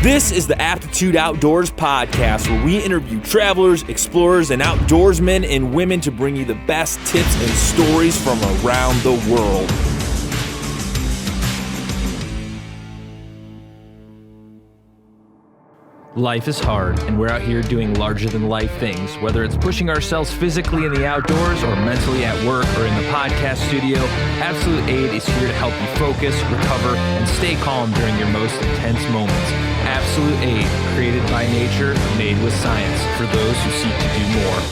This is the Aptitude Outdoors podcast, where we interview travelers, explorers, and outdoorsmen and women to bring you the best tips and stories from around the world. Life is hard, and we're out here doing larger-than-life things, whether it's pushing ourselves physically in the outdoors or mentally at work or in the podcast studio. Absolute Aid is here to help you focus, recover, and stay calm during your most intense moments. Absolute Aid, created by nature, made with science, for those who seek to do more.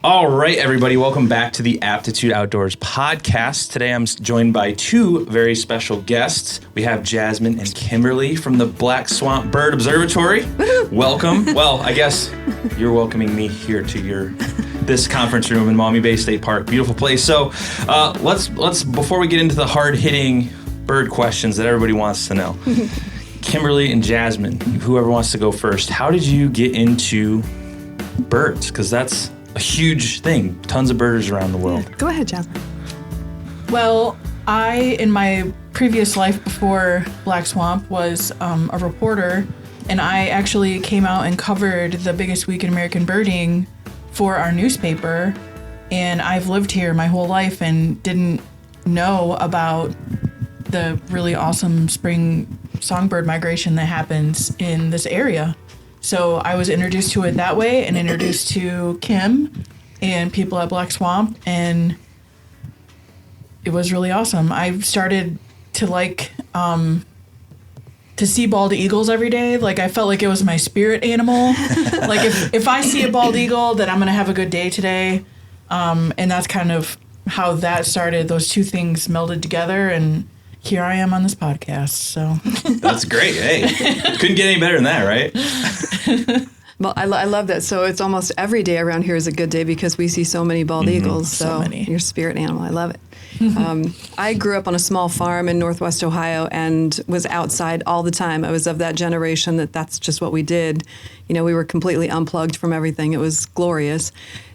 All right, everybody, welcome back to the Aptitude Outdoors podcast. Today I'm joined by two very special guests. We have Jasmine and Kimberly from the Black Swamp Bird Observatory. Welcome. Well, I guess you're welcoming me here to this conference room in Maumee Bay State Park. Beautiful place. So let's before we get into the hard-hitting bird questions that everybody wants to know, Kimberly and Jasmine, whoever wants to go first, how did you get into birds? Because that's a huge thing. Tons of birders around the world. Yeah. Go ahead, Jasmine. Well, in my previous life before Black Swamp, was a reporter, and I actually came out and covered the biggest week in American birding for our newspaper. And I've lived here my whole life and didn't know about the really awesome spring songbird migration that happens in this area. So I was introduced to it that way, and introduced to Kim and people at Black Swamp, and it was really awesome. I started to to see bald eagles every day. Like, I felt like it was my spirit animal. Like, if I see a bald eagle, then I'm gonna have a good day today. And that's kind of how that started. Those two things melded together, and here I am on this podcast, so. That's great. Hey, couldn't get any better than that, right? Well, I love that. So it's almost every day around here is a good day because we see so many bald eagles. So many. Your spirit animal. I love it. I grew up on a small farm in Northwest Ohio and was outside all the time. I was of that generation that's just what we did. You know, we were completely unplugged from everything. It was glorious.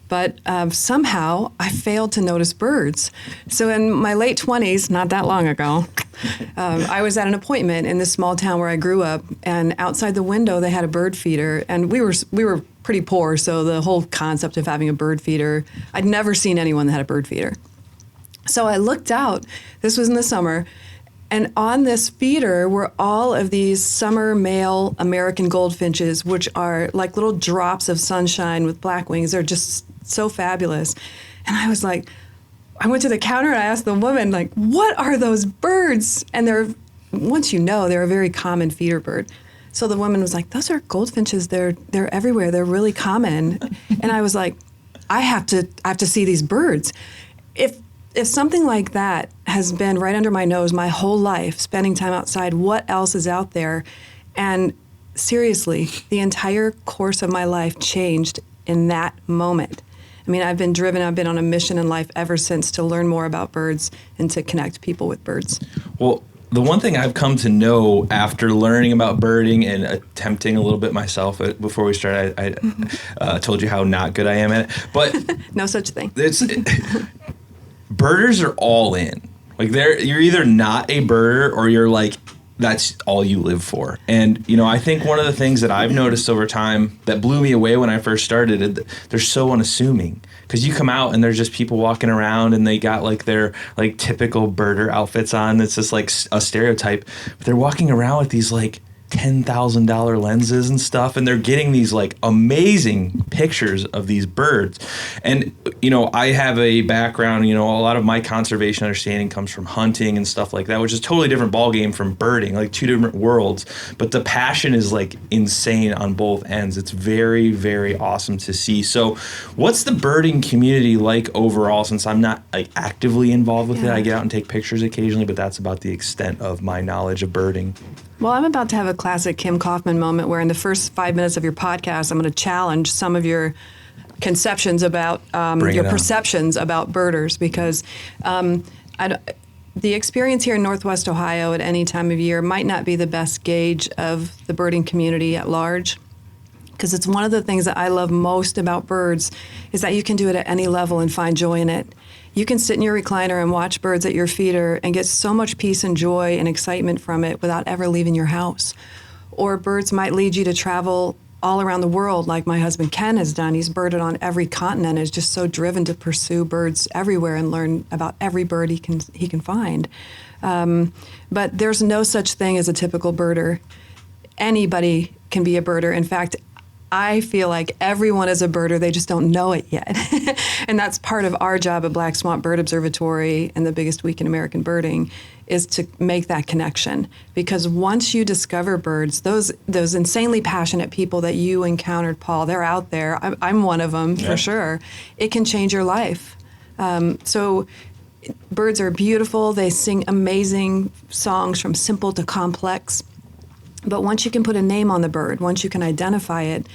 But somehow I failed to notice birds. So in my late 20s, not that long ago, I was at an appointment in this small town where I grew up, and outside the window they had a bird feeder, and we were pretty poor, so the whole concept of having a bird feeder, I'd never seen anyone that had a bird feeder. So I looked out, this was in the summer, and on this feeder were all of these summer male American goldfinches, which are like little drops of sunshine with black wings. They're just so fabulous. And I was like, I went to the counter and I asked the woman, like, what are those birds? And once you know, they're a very common feeder bird. So the woman was like, those are goldfinches. They're everywhere. They're really common. And I was like, I have to see these birds. If something like that has been right under my nose my whole life, spending time outside, what else is out there? And seriously, the entire course of my life changed in that moment. I mean, I've been on a mission in life ever since to learn more about birds and to connect people with birds. Well, the one thing I've come to know after learning about birding and attempting a little bit myself before we started, I told you how not good I am at it, but no such thing. Birders are all in. Like, you're either not a birder or you're like, that's all you live for. And, you know, I think one of the things that I've noticed over time that blew me away when I first started, they're so unassuming. Because you come out and there's just people walking around and they got like their like typical birder outfits on. It's just like a stereotype. But they're walking around with these like $10,000 lenses and stuff, and they're getting these like amazing pictures of these birds. And, you know, I have a background, you know, a lot of my conservation understanding comes from hunting and stuff like that, which is a totally different ballgame from birding, like two different worlds. But the passion is like insane on both ends. It's very, very awesome to see. So what's the birding community like overall, since I'm not like actively involved with it? I get out and take pictures occasionally, but that's about the extent of my knowledge of birding. Well, I'm about to have a classic Kim Kaufman moment where in the first 5 minutes of your podcast, I'm going to challenge some of your conceptions about, your perceptions about birders, because the experience here in Northwest Ohio at any time of year might not be the best gauge of the birding community at large. Because it's one of the things that I love most about birds is that you can do it at any level and find joy in it. You can sit in your recliner and watch birds at your feeder and get so much peace and joy and excitement from it without ever leaving your house. Or birds might lead you to travel all around the world, like my husband Ken has done. He's birded on every continent, is just so driven to pursue birds everywhere and learn about every bird he can find. But there's no such thing as a typical birder. Anybody can be a birder. In fact, I feel like everyone is a birder, they just don't know it yet. And that's part of our job at Black Swamp Bird Observatory and the biggest week in American birding, is to make that connection. Because once you discover birds, those insanely passionate people that you encountered, Paul, they're out there. I'm one of them, for sure. It can change your life. So birds are beautiful. They sing amazing songs from simple to complex. But once you can put a name on the bird, once you can identify it,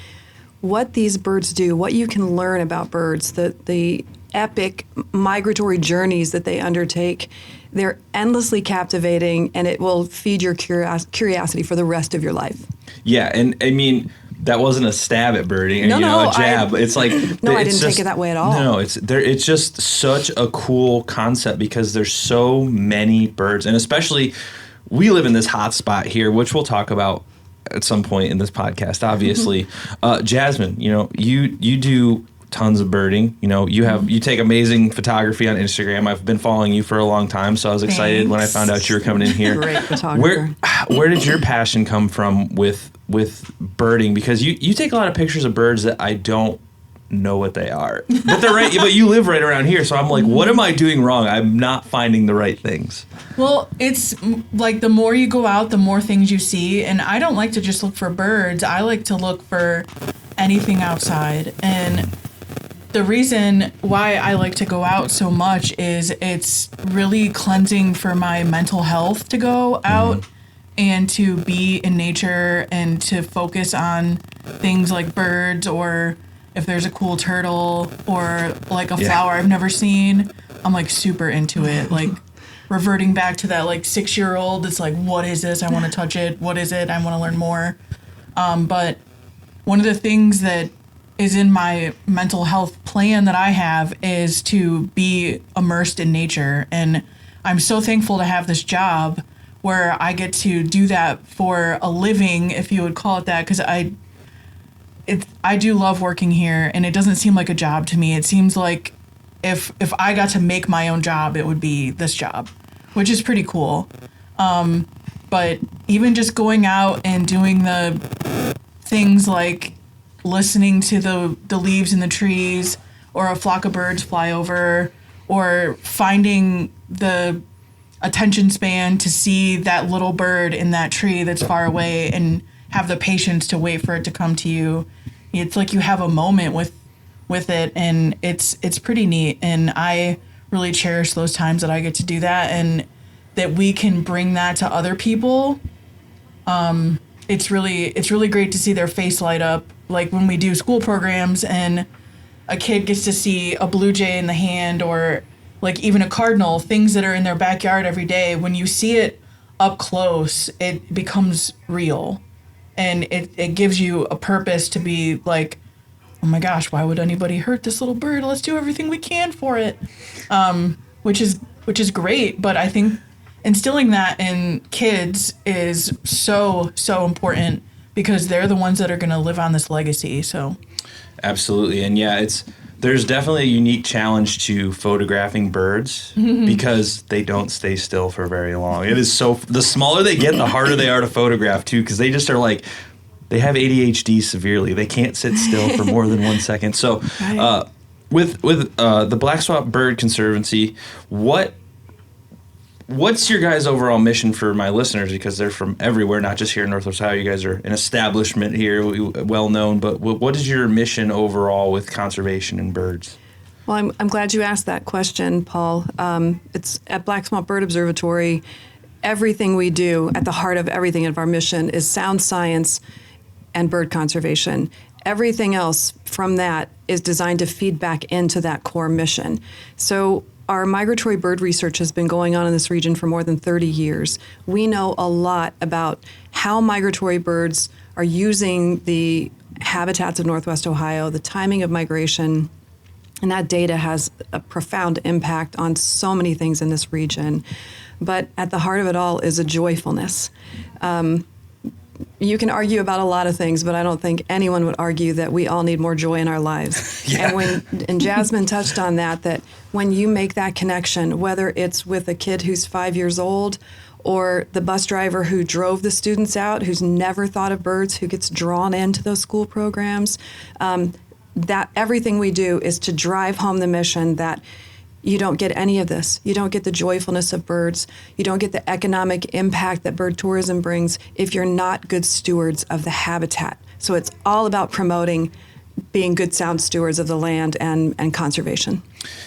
what these birds do, what you can learn about birds, the epic migratory journeys that they undertake, they're endlessly captivating, and it will feed your curiosity for the rest of your life. Yeah, and I mean, that wasn't a stab at birding, No, a jab. It's like I didn't take it that way at all. No, it's just such a cool concept because there's so many birds, and especially we live in this hot spot here, which we'll talk about at some point in this podcast, obviously. Jasmine, you do tons of birding. You take amazing photography on Instagram. I've been following you for a long time, so I was excited when I found out you were coming in here. Great photographer. Where did your passion come from with birding? Because you take a lot of pictures of birds that I don't know what they are, but they're right. But you live right around here, so I'm like, what am I doing wrong? I'm not finding the right things. Well, it's like the more you go out, the more things you see. And I don't like to just look for birds. I like to look for anything outside. And the reason why I like to go out so much is it's really cleansing for my mental health to go out and to be in nature and to focus on things like birds, or if there's a cool turtle or like a flower I've never seen, I'm like super into it. Like reverting back to that like 6-year-old, it's like, what is this? I want to touch it. What is it? I want to learn more. But one of the things that is in my mental health plan that I have is to be immersed in nature. And I'm so thankful to have this job where I get to do that for a living, if you would call it that, because I do love working here, and it doesn't seem like a job to me. It seems like if I got to make my own job, it would be this job, which is pretty cool. But even just going out and doing the things like listening to the leaves in the trees, or a flock of birds fly over, or finding the attention span to see that little bird in that tree that's far away and have the patience to wait for it to come to you. It's like you have a moment with it, and it's pretty neat. And I really cherish those times that I get to do that, and that we can bring that to other people. It's really great to see their face light up. Like when we do school programs and a kid gets to see a blue jay in the hand, or like even a cardinal, things that are in their backyard every day. When you see it up close, it becomes real. And it gives you a purpose to be like, oh my gosh, why would anybody hurt this little bird? Let's do everything we can for it. Which is great. But I think instilling that in kids is so important, because they're the ones that are going to live on this legacy. So, absolutely. And there's definitely a unique challenge to photographing birds because they don't stay still for very long. It is the smaller they get, the harder they are to photograph too, because they just are like, they have ADHD severely. They can't sit still for more than 1 second. So with the Black Swamp Bird Conservancy, what's your guys' overall mission for my listeners? Because they're from everywhere, not just here in Northwest Ohio. You guys are an establishment here, well known. But what is your mission overall with conservation and birds? Well, I'm glad you asked that question, Paul. It's at Black Swamp Bird Observatory. Everything we do, at the heart of everything of our mission, is sound science and bird conservation. Everything else from that is designed to feed back into that core mission. So our migratory bird research has been going on in this region for more than 30 years. We know a lot about how migratory birds are using the habitats of Northwest Ohio, the timing of migration, and that data has a profound impact on so many things in this region. But at the heart of it all is a joyfulness. you can argue about a lot of things, but I don't think anyone would argue that we all need more joy in our lives. Yeah. And Jasmine touched on that when you make that connection, whether it's with a kid who's 5 years old or the bus driver who drove the students out, who's never thought of birds, who gets drawn into those school programs, that everything we do is to drive home the mission that you don't get any of this. You don't get the joyfulness of birds. You don't get the economic impact that bird tourism brings if you're not good stewards of the habitat. So it's all about promoting being good sound stewards of the land and conservation.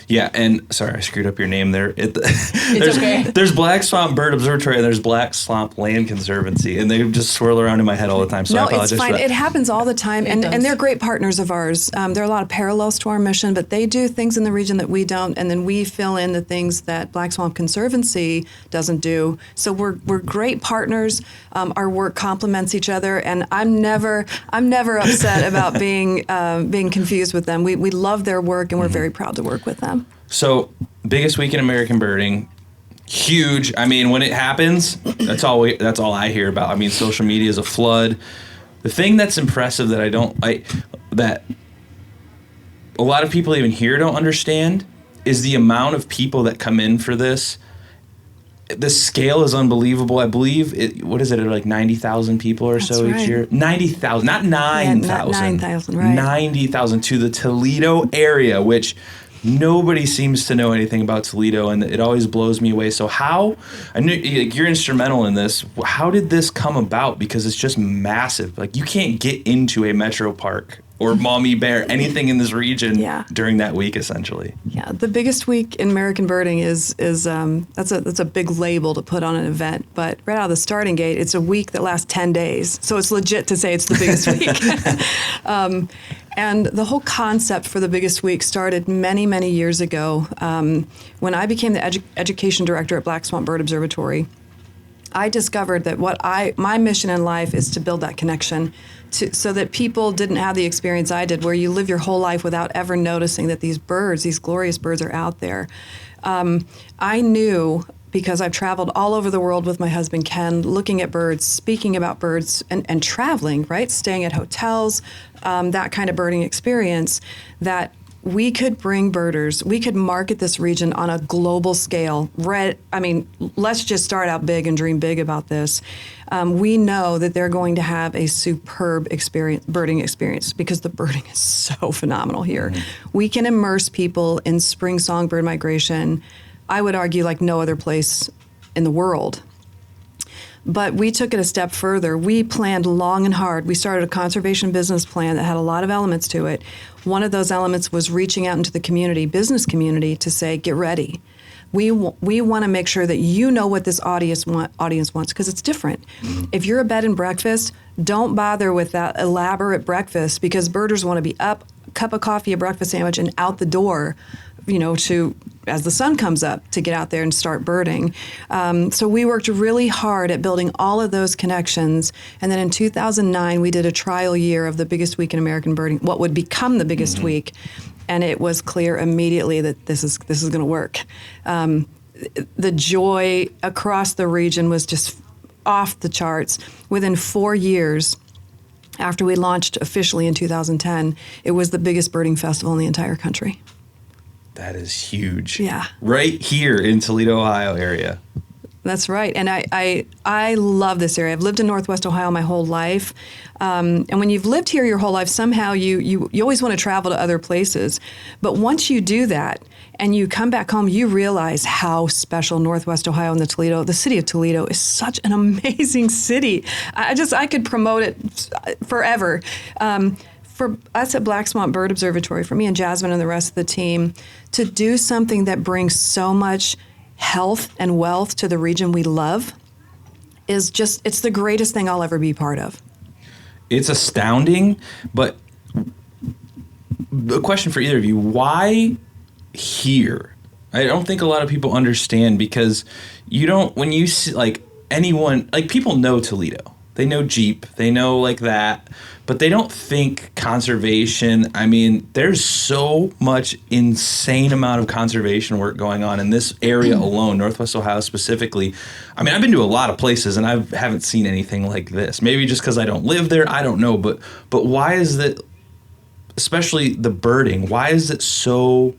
Yeah, and sorry, I screwed up your name there. It's okay. There's Black Swamp Bird Observatory and there's Black Swamp Land Conservancy, and they just swirl around in my head all the time. So I apologize. It's fine. For that. It happens all the time, and they're great partners of ours. There are a lot of parallels to our mission, but they do things in the region that we don't, and then we fill in the things that Black Swamp Conservancy doesn't do. So we're great partners. Our work complements each other, and I'm never upset about being confused with them. We love their work, and we're very proud to work with them. So, biggest week in American birding, huge. I mean, when it happens, that's all I hear about. I mean, social media is a flood. The thing that's impressive that a lot of people even here don't understand is the amount of people that come in for this. The scale is unbelievable. I believe like 90,000 people or so each year. 90,000, not 9,000. Yeah, not 9,000, right. 90,000 to the Toledo area, which nobody seems to know anything about Toledo, and it always blows me away. So I knew you're instrumental in this. How did this come about? Because it's just massive. Like, you can't get into a metro park or Mommy Bear, anything in this region during that week, essentially. Yeah, the biggest week in American birding is that's a big label to put on an event. But right out of the starting gate, it's a week that lasts 10 days. So it's legit to say it's the biggest week. And the whole concept for the biggest week started many, many years ago when I became the education director at Black Swamp Bird Observatory. I discovered that my mission in life is to build that connection so that people didn't have the experience I did, where you live your whole life without ever noticing that these birds, these glorious birds, are out there. I knew, because I've traveled all over the world with my husband Ken, looking at birds, speaking about birds, and traveling, right? Staying at hotels, that kind of birding experience, that we could bring birders, we could market this region on a global scale. Let's just start out big and dream big about this. We know that they're going to have a superb birding experience, because the birding is so phenomenal here. Mm-hmm. We can immerse people in spring songbird migration, I would argue, like no other place in the world. But we took it a step further. We planned long and hard. We started a conservation business plan that had a lot of elements to it. One of those elements was reaching out into the business community, to say, get ready. We want to make sure that you know what this audience wants, because it's different. Mm-hmm. If you're a bed and breakfast, don't bother with that elaborate breakfast, because birders want to be up, a cup of coffee, a breakfast sandwich, and out the door, as the sun comes up, to get out there and start birding. So we worked really hard at building all of those connections. And then in 2009, we did a trial year of the biggest week in American birding, what would become the biggest mm-hmm. week. And it was clear immediately that this is going to work. The joy across the region was just off the charts. Within 4 years, after we launched officially in 2010, it was the biggest birding festival in the entire country. That is huge. Yeah. Right here in Toledo, Ohio area. That's right. And I love this area. I've lived in Northwest Ohio my whole life. And when you've lived here your whole life, somehow you always want to travel to other places. But once you do that and you come back home, you realize how special Northwest Ohio and the city of Toledo is such an amazing city. I could promote it forever. For us at Black Swamp Bird Observatory, for me and Jasmine and the rest of the team, to do something that brings so much health and wealth to the region we love it's the greatest thing I'll ever be part of. It's astounding, but a question for either of you, why here? I don't think a lot of people understand, because when you see, like, anyone, like, people know Toledo. they know Jeep, they know like that, but they don't think conservation. I mean, there's so much insane amount of conservation work going on in this area alone, Northwest Ohio specifically. I mean, I've been to a lot of places and I haven't seen anything like this. Maybe just because I don't live there, I don't know. But why is that, especially the birding, why is it so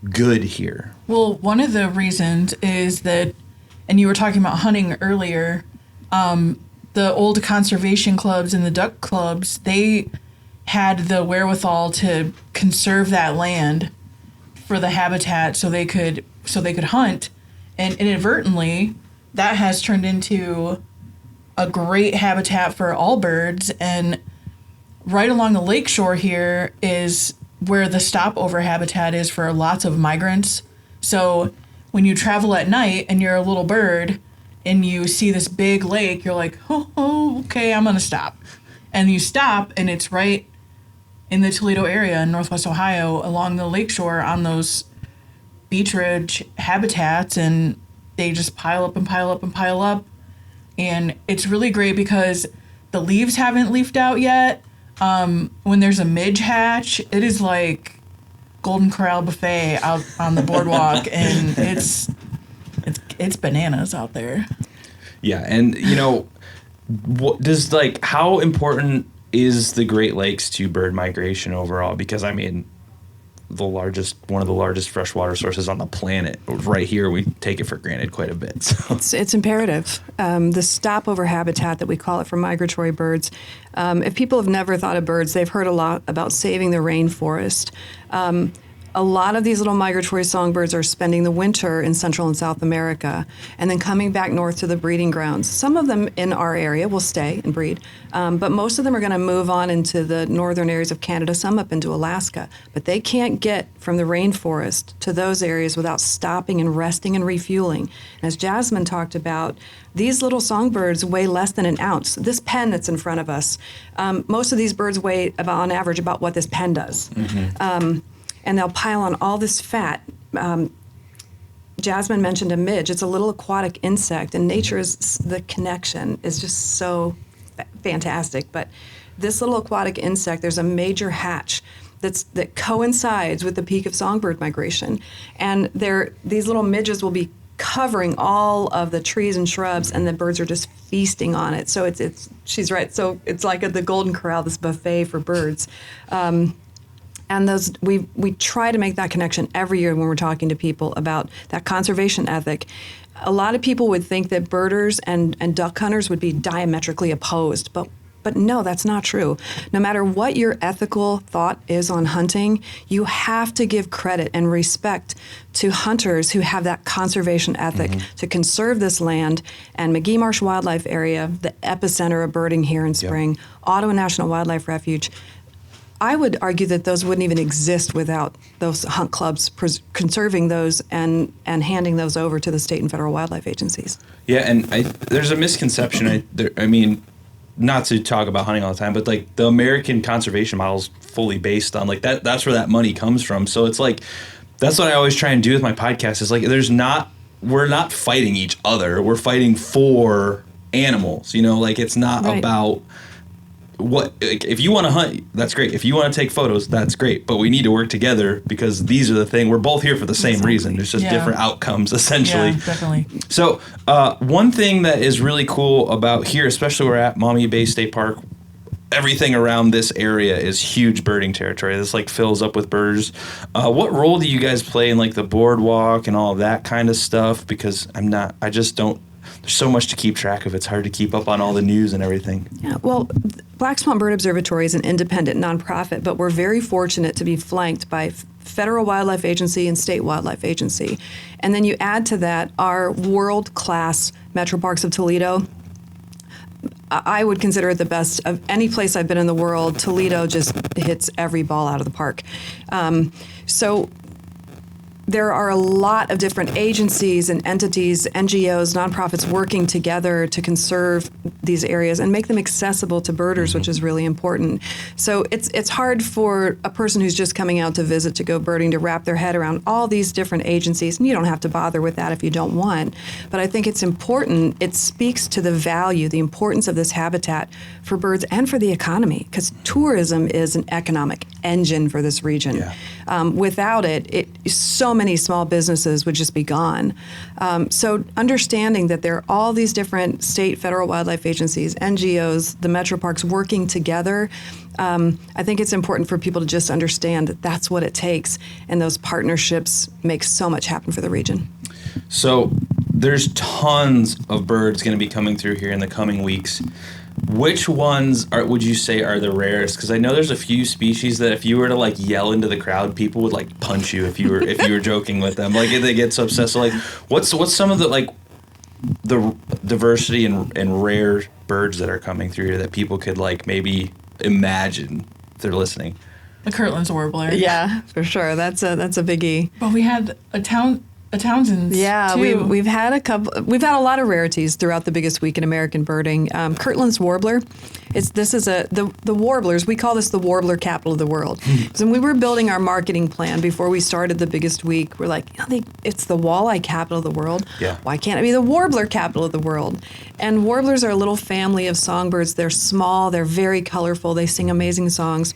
good here? Well, one of the reasons is that, and you were talking about hunting earlier, the old conservation clubs and the duck clubs, they had the wherewithal to conserve that land for the habitat so they could hunt, and inadvertently that has turned into a great habitat for all birds. And right along the lakeshore here is where the stopover habitat is for lots of migrants. So when you travel at night and you're a little bird and you see this big lake, you're like, oh, okay, I'm gonna stop. And you stop, and it's right in the Toledo area in Northwest Ohio along the lakeshore on those beach ridge habitats, and they just pile up and pile up and pile up. And it's really great because the leaves haven't leafed out yet. When there's a midge hatch, it is like Golden Corral buffet out on the boardwalk, and it's bananas out there. Yeah, and how important is the Great Lakes to bird migration overall? Because I mean, one of the largest freshwater sources on the planet, right here, we take it for granted quite a bit. So. It's imperative. The stopover habitat that we call it for migratory birds. If people have never thought of birds, they've heard a lot about saving the rainforest. A lot of these little migratory songbirds are spending the winter in Central and South America and then coming back north to the breeding grounds. Some of them in our area will stay and breed, but most of them are going to move on into the northern areas of Canada, some up into Alaska. But they can't get from the rainforest to those areas without stopping and resting and refueling. And as Jasmine talked about, these little songbirds weigh less than an ounce. This pen that's in front of us, most of these birds weigh on average about what this pen does. Mm-hmm. And they'll pile on all this fat. Jasmine mentioned a midge. It's a little aquatic insect, and the connection is just so fantastic. But this little aquatic insect, there's a major hatch that coincides with the peak of songbird migration. And these little midges will be covering all of the trees and shrubs, and the birds are just feasting on it. So she's right. So it's like at the Golden Corral, this buffet for birds. And we try to make that connection every year when we're talking to people about that conservation ethic. A lot of people would think that birders and duck hunters would be diametrically opposed, but no, that's not true. No matter what your ethical thought is on hunting, you have to give credit and respect to hunters who have that conservation ethic to conserve this land. And McGee Marsh Wildlife Area, the epicenter of birding here in spring, Ottawa National Wildlife Refuge, I would argue that those wouldn't even exist without those hunt clubs conserving those and handing those over to the state and federal wildlife agencies. Yeah, and there's a misconception. I mean, not to talk about hunting all the time, but like the American conservation model is fully based on like that. That's where that money comes from. So it's like that's what I always try and do with my podcast. Is like we're not fighting each other. We're fighting for animals. Like it's not about. If you want to hunt, that's great. If you want to take photos, that's great. But we need to work together because these are the thing. We're both here for the same reason. There's just different outcomes, essentially. Yeah, definitely. So one thing that is really cool about here, especially where we're at Maumee Bay State Park, everything around this area is huge birding territory. This like fills up with birds. What role do you guys play in like the boardwalk and all of that kind of stuff? Because I just don't. There's so much to keep track of. It's hard to keep up on all the news and everything. Yeah, well, Black Swamp Bird Observatory is an independent nonprofit, but we're very fortunate to be flanked by Federal Wildlife Agency and State Wildlife Agency. And then you add to that our world-class Metro Parks of Toledo. I would consider it the best of any place I've been in the world. Toledo just hits every ball out of the park. So there are a lot of different agencies and entities, NGOs, nonprofits working together to conserve these areas and make them accessible to birders, which is really important. So it's hard for a person who's just coming out to visit to go birding to wrap their head around all these different agencies, and you don't have to bother with that if you don't want. But I think it's important. It speaks to the value, the importance of this habitat for birds and for the economy, because tourism is an economic engine for this region. Yeah. Without it, so many small businesses would just be gone. So understanding that there are all these different state, federal wildlife agencies, NGOs, the metro parks working together, I think it's important for people to just understand that that's what it takes, and those partnerships make so much happen for the region. So there's tons of birds going to be coming through here in the coming weeks. Which ones would you say are the rarest? Because I know there's a few species that if you were to like yell into the crowd, people would like punch you if you were joking with them. Like they get so obsessed. So, like what's some of the like the diversity and rare birds that are coming through here that people could like maybe imagine if they're listening? The Kirtland's warbler. Yeah, for sure. That's a biggie. But we had a Townsend's. Yeah, too. we've had a lot of rarities throughout the biggest week in American birding. Kirtland's warbler, the warblers. We call this the warbler capital of the world. So when we were building our marketing plan before we started the biggest week, we're like, it's the walleye capital of the world. Yeah. Why can't it be the warbler capital of the world? And warblers are a little family of songbirds. They're small. They're very colorful. They sing amazing songs.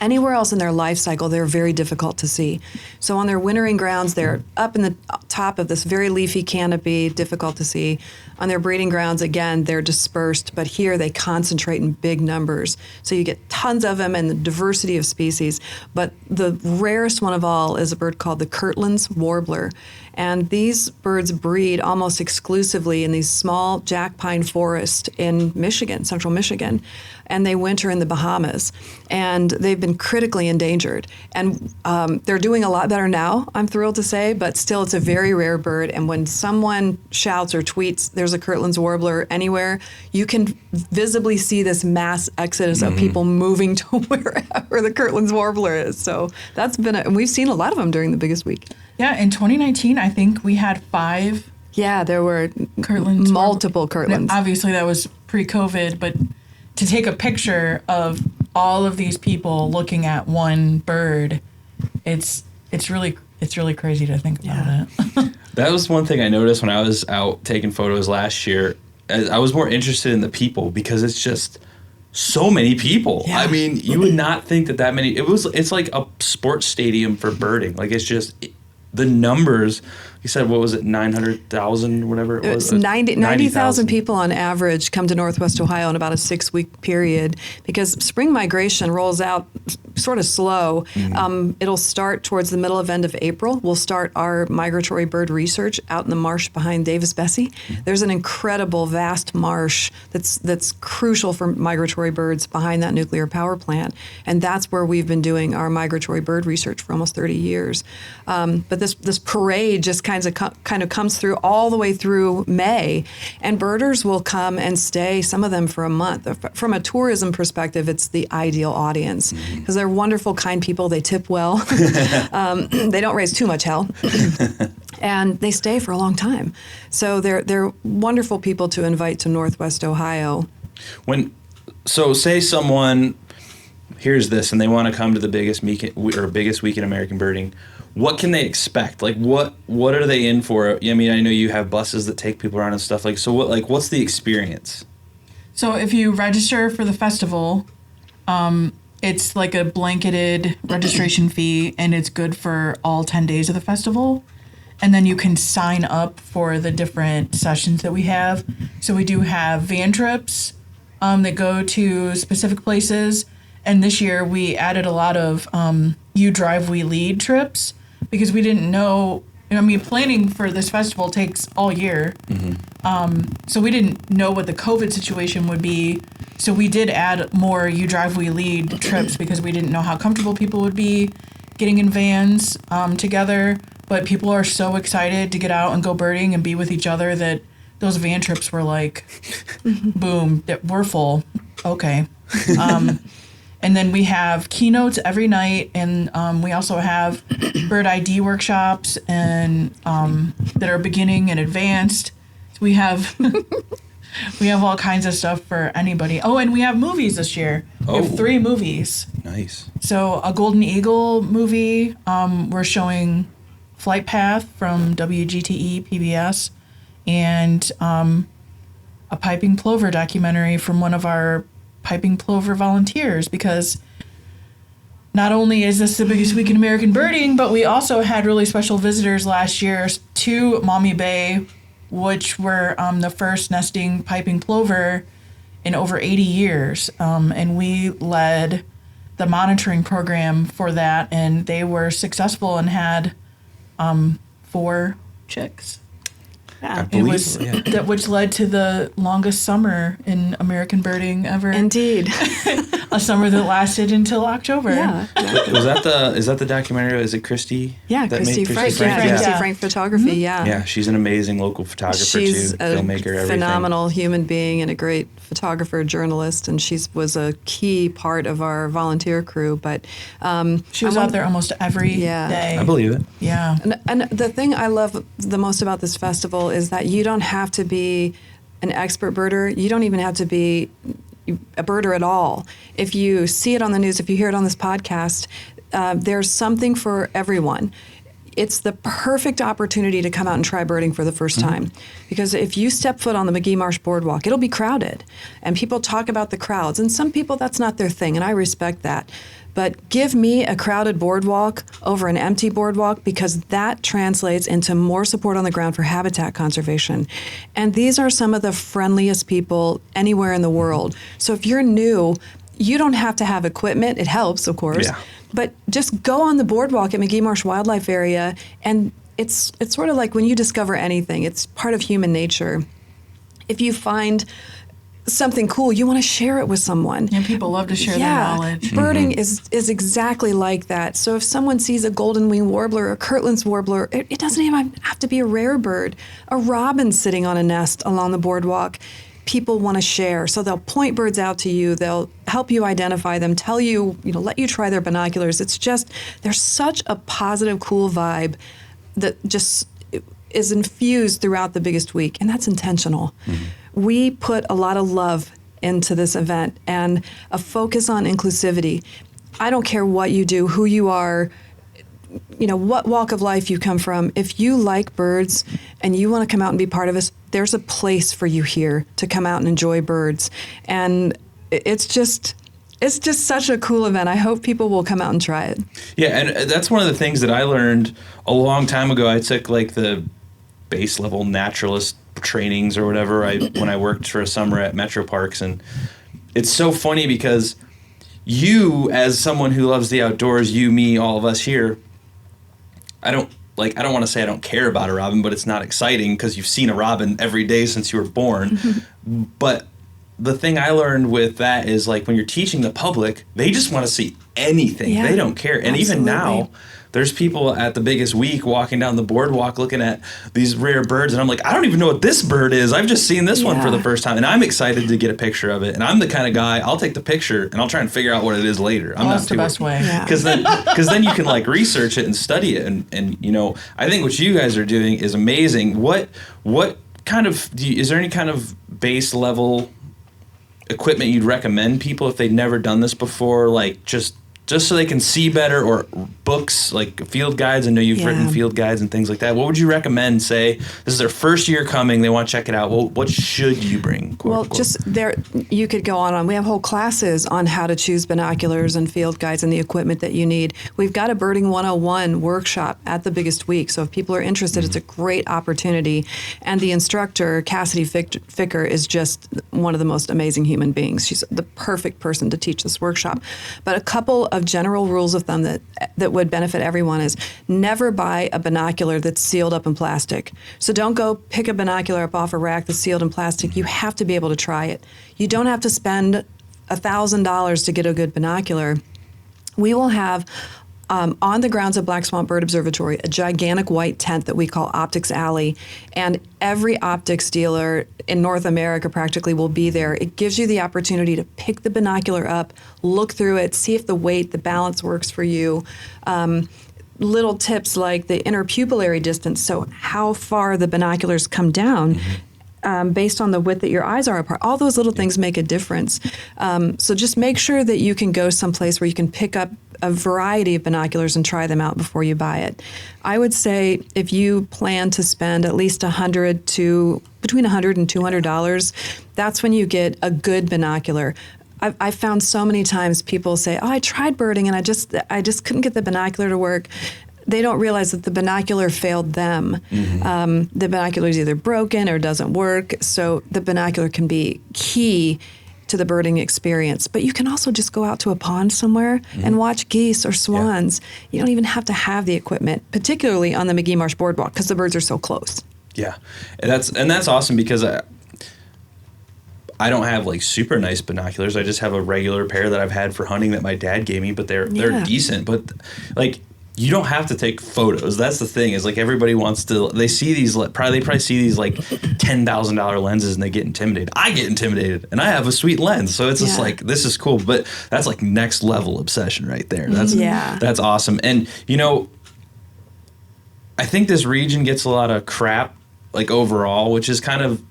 Anywhere else in their life cycle, they're very difficult to see. So on their wintering grounds, they're up in the top of this very leafy canopy, difficult to see. On their breeding grounds, again, they're dispersed, but here they concentrate in big numbers. So you get tons of them and the diversity of species. But the rarest one of all is a bird called the Kirtland's warbler. And these birds breed almost exclusively in these small jack pine forests in Michigan, central Michigan, and they winter in the Bahamas. And they've been critically endangered. And they're doing a lot better now, I'm thrilled to say, but still it's a very rare bird. And when someone shouts or tweets, there's a Kirtland's warbler anywhere, you can visibly see this mass exodus of people moving to wherever the Kirtland's warbler is. So that's been, and we've seen a lot of them during the biggest week. Yeah, in 2019, I think we had 5. Yeah, there were Kirtland's multiple Kirtlands. Obviously, that was pre-COVID, but to take a picture of all of these people looking at one bird, it's really crazy to think about it. That was one thing I noticed when I was out taking photos last year. I was more interested in the people because it's just so many people. Yeah. I mean, you would not think that many. It's like a sports stadium for birding. Like it's just the numbers. You said, what was it, 900,000, whatever it was? 90,000 people on average come to Northwest Ohio in about a 6-week period because spring migration rolls out sort of slow. It'll start towards the middle of end of April. We'll start our migratory bird research out in the marsh behind Davis-Besse. There's an incredible, vast marsh that's crucial for migratory birds behind that nuclear power plant. And that's where we've been doing our migratory bird research for almost 30 years. But this parade just kind of comes through all the way through May, and birders will come and stay, some of them for a month. From a tourism perspective, it's the ideal audience because they're wonderful, kind people. They tip well. They don't raise too much hell. And they stay for a long time. So they're wonderful people to invite to Northwest Ohio. So say someone hears this and they want to come to the biggest week in American birding. What can they expect? Like, what are they in for? I mean, I know you have buses that take people around and stuff. Like, so what's the experience? So if you register for the festival, it's like a blanketed registration fee, and it's good for all 10 days of the festival. And then you can sign up for the different sessions that we have. So we do have van trips that go to specific places. And this year we added a lot of You Drive, We Lead trips because we didn't know, planning for this festival takes all year. So we didn't know what the COVID situation would be. So we did add more You Drive, We Lead trips because we didn't know how comfortable people would be getting in vans together. But people are so excited to get out and go birding and be with each other that those van trips were like, boom, we're full. Okay. And then we have keynotes every night, and we also have bird ID workshops and that are beginning and advanced. We have we have all kinds of stuff for anybody. Oh, and we have movies this year. We have 3 movies. Nice. So a Golden Eagle movie. We're showing Flight Path from WGTE PBS, and a Piping Plover documentary from one of our Piping Plover volunteers, because not only is this the biggest week in American birding, but we also had really special visitors last year to Maumee Bay, which were the first nesting piping plover in over 80 years. And we led the monitoring program for that, and they were successful and had 4 chicks. I believe, That which led to the longest summer in American birding ever. Indeed. A summer that lasted until October. Yeah. is that the documentary? Is it Christie? Yeah, that Christie made Frank. Frank? Yeah, Christie Yeah. Frank Photography. Yeah. Yeah, she's an amazing local photographer She's too, a filmmaker, everything. phenomenal human being and a great photographer, journalist, and she was a key part of our volunteer crew. But She was out there almost every day. I believe it. Yeah. And the thing I love the most about this festival is that you don't have to be an expert birder. You don't even have to be a birder at all. If you see it on the news, if you hear it on this podcast, there's something for everyone. It's the perfect opportunity to come out and try birding for the first time. Because if you step foot on the McGee Marsh Boardwalk, it'll be crowded. And people talk about the crowds. And some people, that's not their thing, and I respect that. But give me a crowded boardwalk over an empty boardwalk, because that translates into more support on the ground for habitat conservation. And these are some of the friendliest people anywhere in the world. So if you're new, you don't have to have equipment. It helps, of course. Yeah. But just go on the boardwalk at McGee Marsh Wildlife Area, and it's sort of like when you discover anything, it's part of human nature. If you find something cool, you want to share it with someone. And people love to share their knowledge. Birding is exactly like that. So if someone sees a golden wing warbler or Kirtland's warbler, it doesn't even have to be a rare bird. A robin sitting on a nest along the boardwalk, people want to share. So they'll point birds out to you. They'll help you identify them, tell you, let you try their binoculars. It's just, there's such a positive, cool vibe that just is infused throughout the biggest week, and that's intentional. We put a lot of love into this event and a focus on inclusivity. I don't care what you do, who you are, what walk of life you come from. If you like birds and you want to come out and be part of us, there's a place for you here to come out and enjoy birds. And it's just such a cool event. I hope people will come out and try it. Yeah, and that's one of the things that I learned a long time ago. I took like the base level naturalist trainings or whatever when I worked for a summer at Metro Parks, and it's so funny because you, as someone who loves the outdoors, you, me, all of us here, I don't want to say I don't care about a robin, but it's not exciting because you've seen a robin every day since you were born. But the thing I learned with that is, like, when you're teaching the public, they just want to see anything. Yeah, they don't care. And absolutely. Even now, there's people at the biggest week walking down the boardwalk looking at these rare birds, and I'm like, I don't even know what this bird is. I've just seen this one for the first time, and I'm excited to get a picture of it. And I'm the kind of guy, I'll take the picture, and I'll try and figure out what it is later. That's the best way. Because then you can, like, research it and study it. And I think what you guys are doing is amazing. What kind of, is there any kind of base level equipment you'd recommend people if they'd never done this before, like just so they can see better, or books like field guides? I know you've written field guides and things like that. What would you recommend? Say this is their first year coming, they want to check it out. Well, what should you bring? Just there, you could go on. We have whole classes on how to choose binoculars and field guides and the equipment that you need. We've got a Birding 101 workshop at the biggest week. So if people are interested, it's a great opportunity. And the instructor, Cassidy Ficker, is just one of the most amazing human beings. She's the perfect person to teach this workshop. But a couple of general rules of thumb that would benefit everyone is never buy a binocular that's sealed up in plastic. So don't go pick a binocular up off a rack that's sealed in plastic. You have to be able to try it. You don't have to spend $1,000 to get a good binocular. We will have on the grounds of Black Swamp Bird Observatory, a gigantic white tent that we call Optics Alley. And every optics dealer in North America practically will be there. It gives you the opportunity to pick the binocular up, look through it, see if the weight, the balance works for you. Little tips like the interpupillary distance, so how far the binoculars come down. Based on the width that your eyes are apart. All those little things make a difference. So just make sure that you can go someplace where you can pick up a variety of binoculars and try them out before you buy it. I would say if you plan to spend at least between $100 and $200, that's when you get a good binocular. I've found so many times people say, "Oh, I tried birding and I just couldn't get the binocular to work." They don't realize that the binocular failed them. The binocular is either broken or doesn't work, so the binocular can be key to the birding experience. But you can also just go out to a pond somewhere and watch geese or swans. You don't even have to have the equipment, particularly on the McGee Marsh Boardwalk, because the birds are so close. Yeah, and that's awesome because I don't have like super nice binoculars. I just have a regular pair that I've had for hunting that my dad gave me, but they're decent. But like, you don't have to take photos. That's the thing, is like everybody wants to, they see these, they probably see these like $10,000 lenses and they get intimidated. I get intimidated and I have a sweet lens. So it's just like, this is cool, but that's like next level obsession right there. That's awesome. And I think this region gets a lot of crap like overall, which is kind of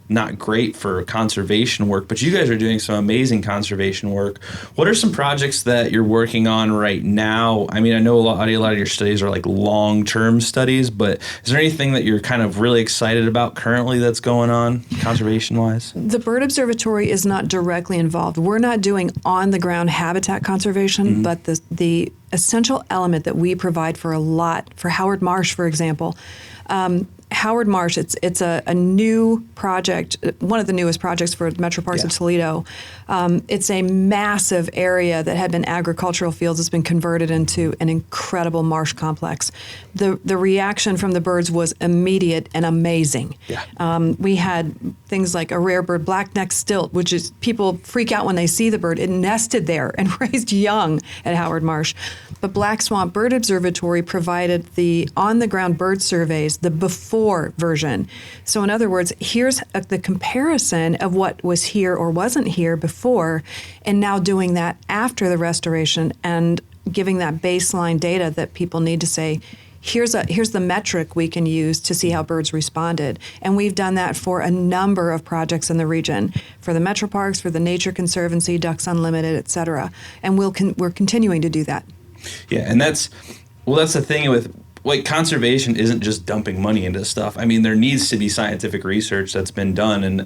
not great for conservation work, but you guys are doing some amazing conservation work. What are some projects that you're working on right now? I mean, I know a lot of your studies are like long-term studies, but is there anything that you're kind of really excited about currently that's going on conservation-wise? The Bird Observatory is not directly involved. We're not doing on-the-ground habitat conservation, but the essential element that we provide for Howard Marsh, for example, Howard Marsh, it's a new project, one of the newest projects for Metro Parks of Toledo. It's a massive area that had been agricultural fields that's been converted into an incredible marsh complex. The reaction from the birds was immediate and amazing. We had things like a rare bird, black-necked stilt, which is, people freak out when they see the bird. It nested there and raised young at Howard Marsh. But Black Swamp Bird Observatory provided the on-the-ground bird surveys, the before version. So in other words, here's the comparison of what was here or wasn't here before, and now doing that after the restoration and giving that baseline data that people need to say, here's the metric we can use to see how birds responded. And we've done that for a number of projects in the region, for the Metro Parks, for the Nature Conservancy, Ducks Unlimited, et cetera. And we're continuing to do that. Yeah, and that's the thing with, like, conservation isn't just dumping money into stuff. I mean, there needs to be scientific research that's been done, and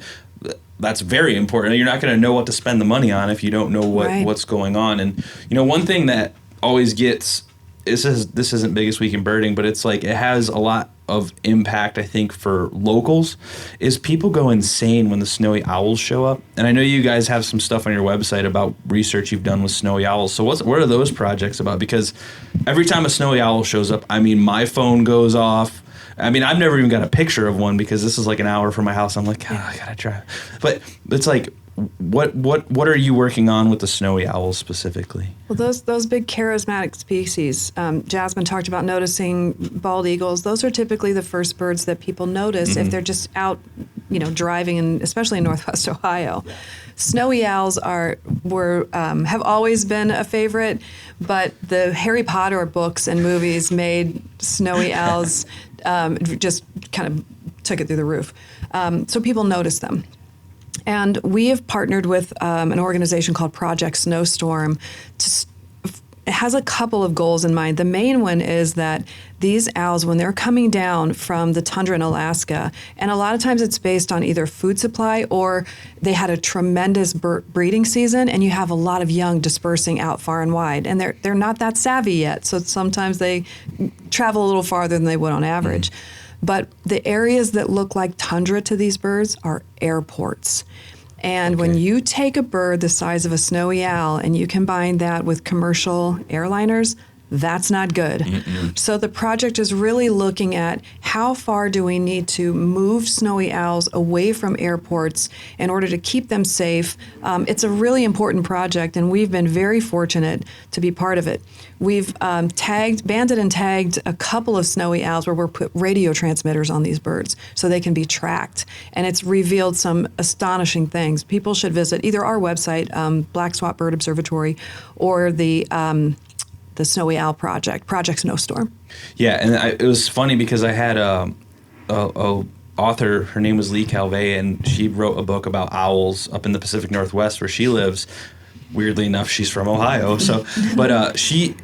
that's very important. You're not going to know what to spend the money on if you don't know what's going on. And, one thing that always gets, this isn't Biggest Week in Birding, but it's like, it has a lot of impact, I think, for locals, is people go insane when the snowy owls show up. And I know you guys have some stuff on your website about research you've done with snowy owls. So what are those projects about? Because every time a snowy owl shows up, I mean, my phone goes off. I mean, I've never even got a picture of one because this is like an hour from my house. I'm like, I gotta try. But it's like, what are you working on with the snowy owls specifically? Well, those big charismatic species, Jasmine talked about noticing bald eagles. Those are typically the first birds that people notice if they're just out, driving, and especially in Northwest Ohio. Snowy owls have always been a favorite, but the Harry Potter books and movies made snowy owls just kind of took it through the roof. So people notice them. And we have partnered with an organization called Project Snowstorm. It has a couple of goals in mind. The main one is that these owls, when they're coming down from the tundra in Alaska, and a lot of times it's based on either food supply or they had a tremendous breeding season, and you have a lot of young dispersing out far and wide, and they're not that savvy yet, so sometimes they travel a little farther than they would on average. But the areas that look like tundra to these birds are airports. And when you take a bird the size of a snowy owl and you combine that with commercial airliners, That's not good. So the project is really looking at how far do we need to move snowy owls away from airports in order to keep them safe. It's a really important project, and we've been very fortunate to be part of it. We've banded and tagged a couple of snowy owls where we're put radio transmitters on these birds so they can be tracked. And it's revealed some astonishing things. People should visit either our website, Black Swamp Bird Observatory, or the Snowy Owl Project Snowstorm. Yeah, and it was funny because I had a author, her name was Lee Calvé, and she wrote a book about owls up in the Pacific Northwest where she lives. Weirdly enough, she's from Ohio, but she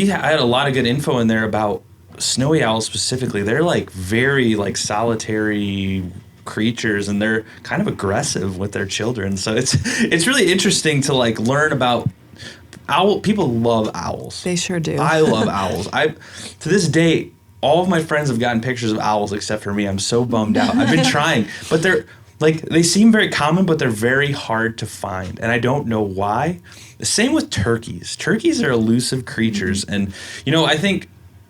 had a lot of good info in there about snowy owls specifically. They're like very like solitary creatures, and they're kind of aggressive with their children. So it's really interesting to like learn about people love owls. They sure do. I love owls. To this day, all of my friends have gotten pictures of owls except for me. I'm so bummed out. I've been trying, but they seem very common, but they're very hard to find, and I don't know why. The same with turkeys. Turkeys are elusive creatures, and I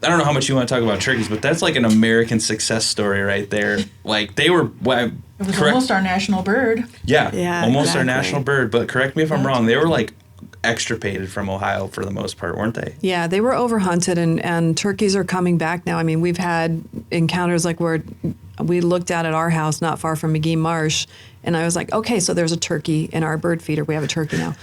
don't know how much you want to talk about turkeys, but that's like an American success story right there. Like they were. It was almost our national bird. Yeah, almost exactly. our national bird. But correct me if I'm wrong. They were like extirpated from Ohio for the most part, weren't they? Yeah, they were overhunted, and turkeys are coming back now. I mean, we've had encounters like where we looked out at our house not far from McGee Marsh, and I was like, okay, so there's a turkey in our bird feeder. We have a turkey now.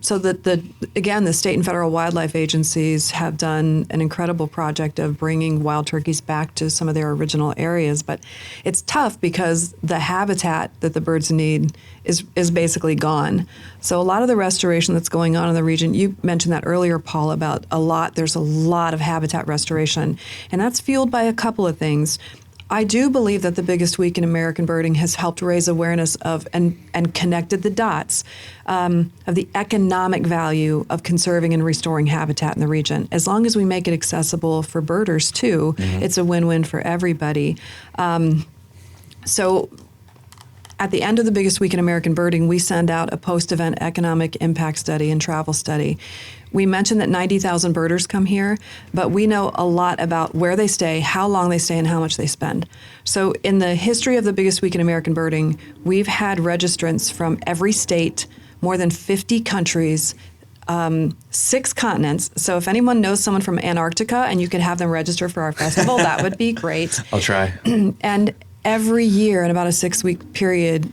So the state and federal wildlife agencies have done an incredible project of bringing wild turkeys back to some of their original areas. But it's tough because the habitat that the birds need is basically gone. So a lot of the restoration that's going on in the region, you mentioned that earlier, Paul, there's a lot of habitat restoration, and that's fueled by a couple of things. I do believe that the biggest week in American birding has helped raise awareness of and connected the dots of the economic value of conserving and restoring habitat in the region. As long as we make it accessible for birders too, it's a win-win for everybody. So at the end of the biggest week in American birding, we send out a post-event economic impact study and travel study. We mentioned that 90,000 birders come here, but we know a lot about where they stay, how long they stay, and how much they spend. So in the history of the biggest week in American birding, we've had registrants from every state, more than 50 countries, 6 continents. So if anyone knows someone from Antarctica and you could have them register for our festival, that would be great. I'll try. And every year in about a 6-week period,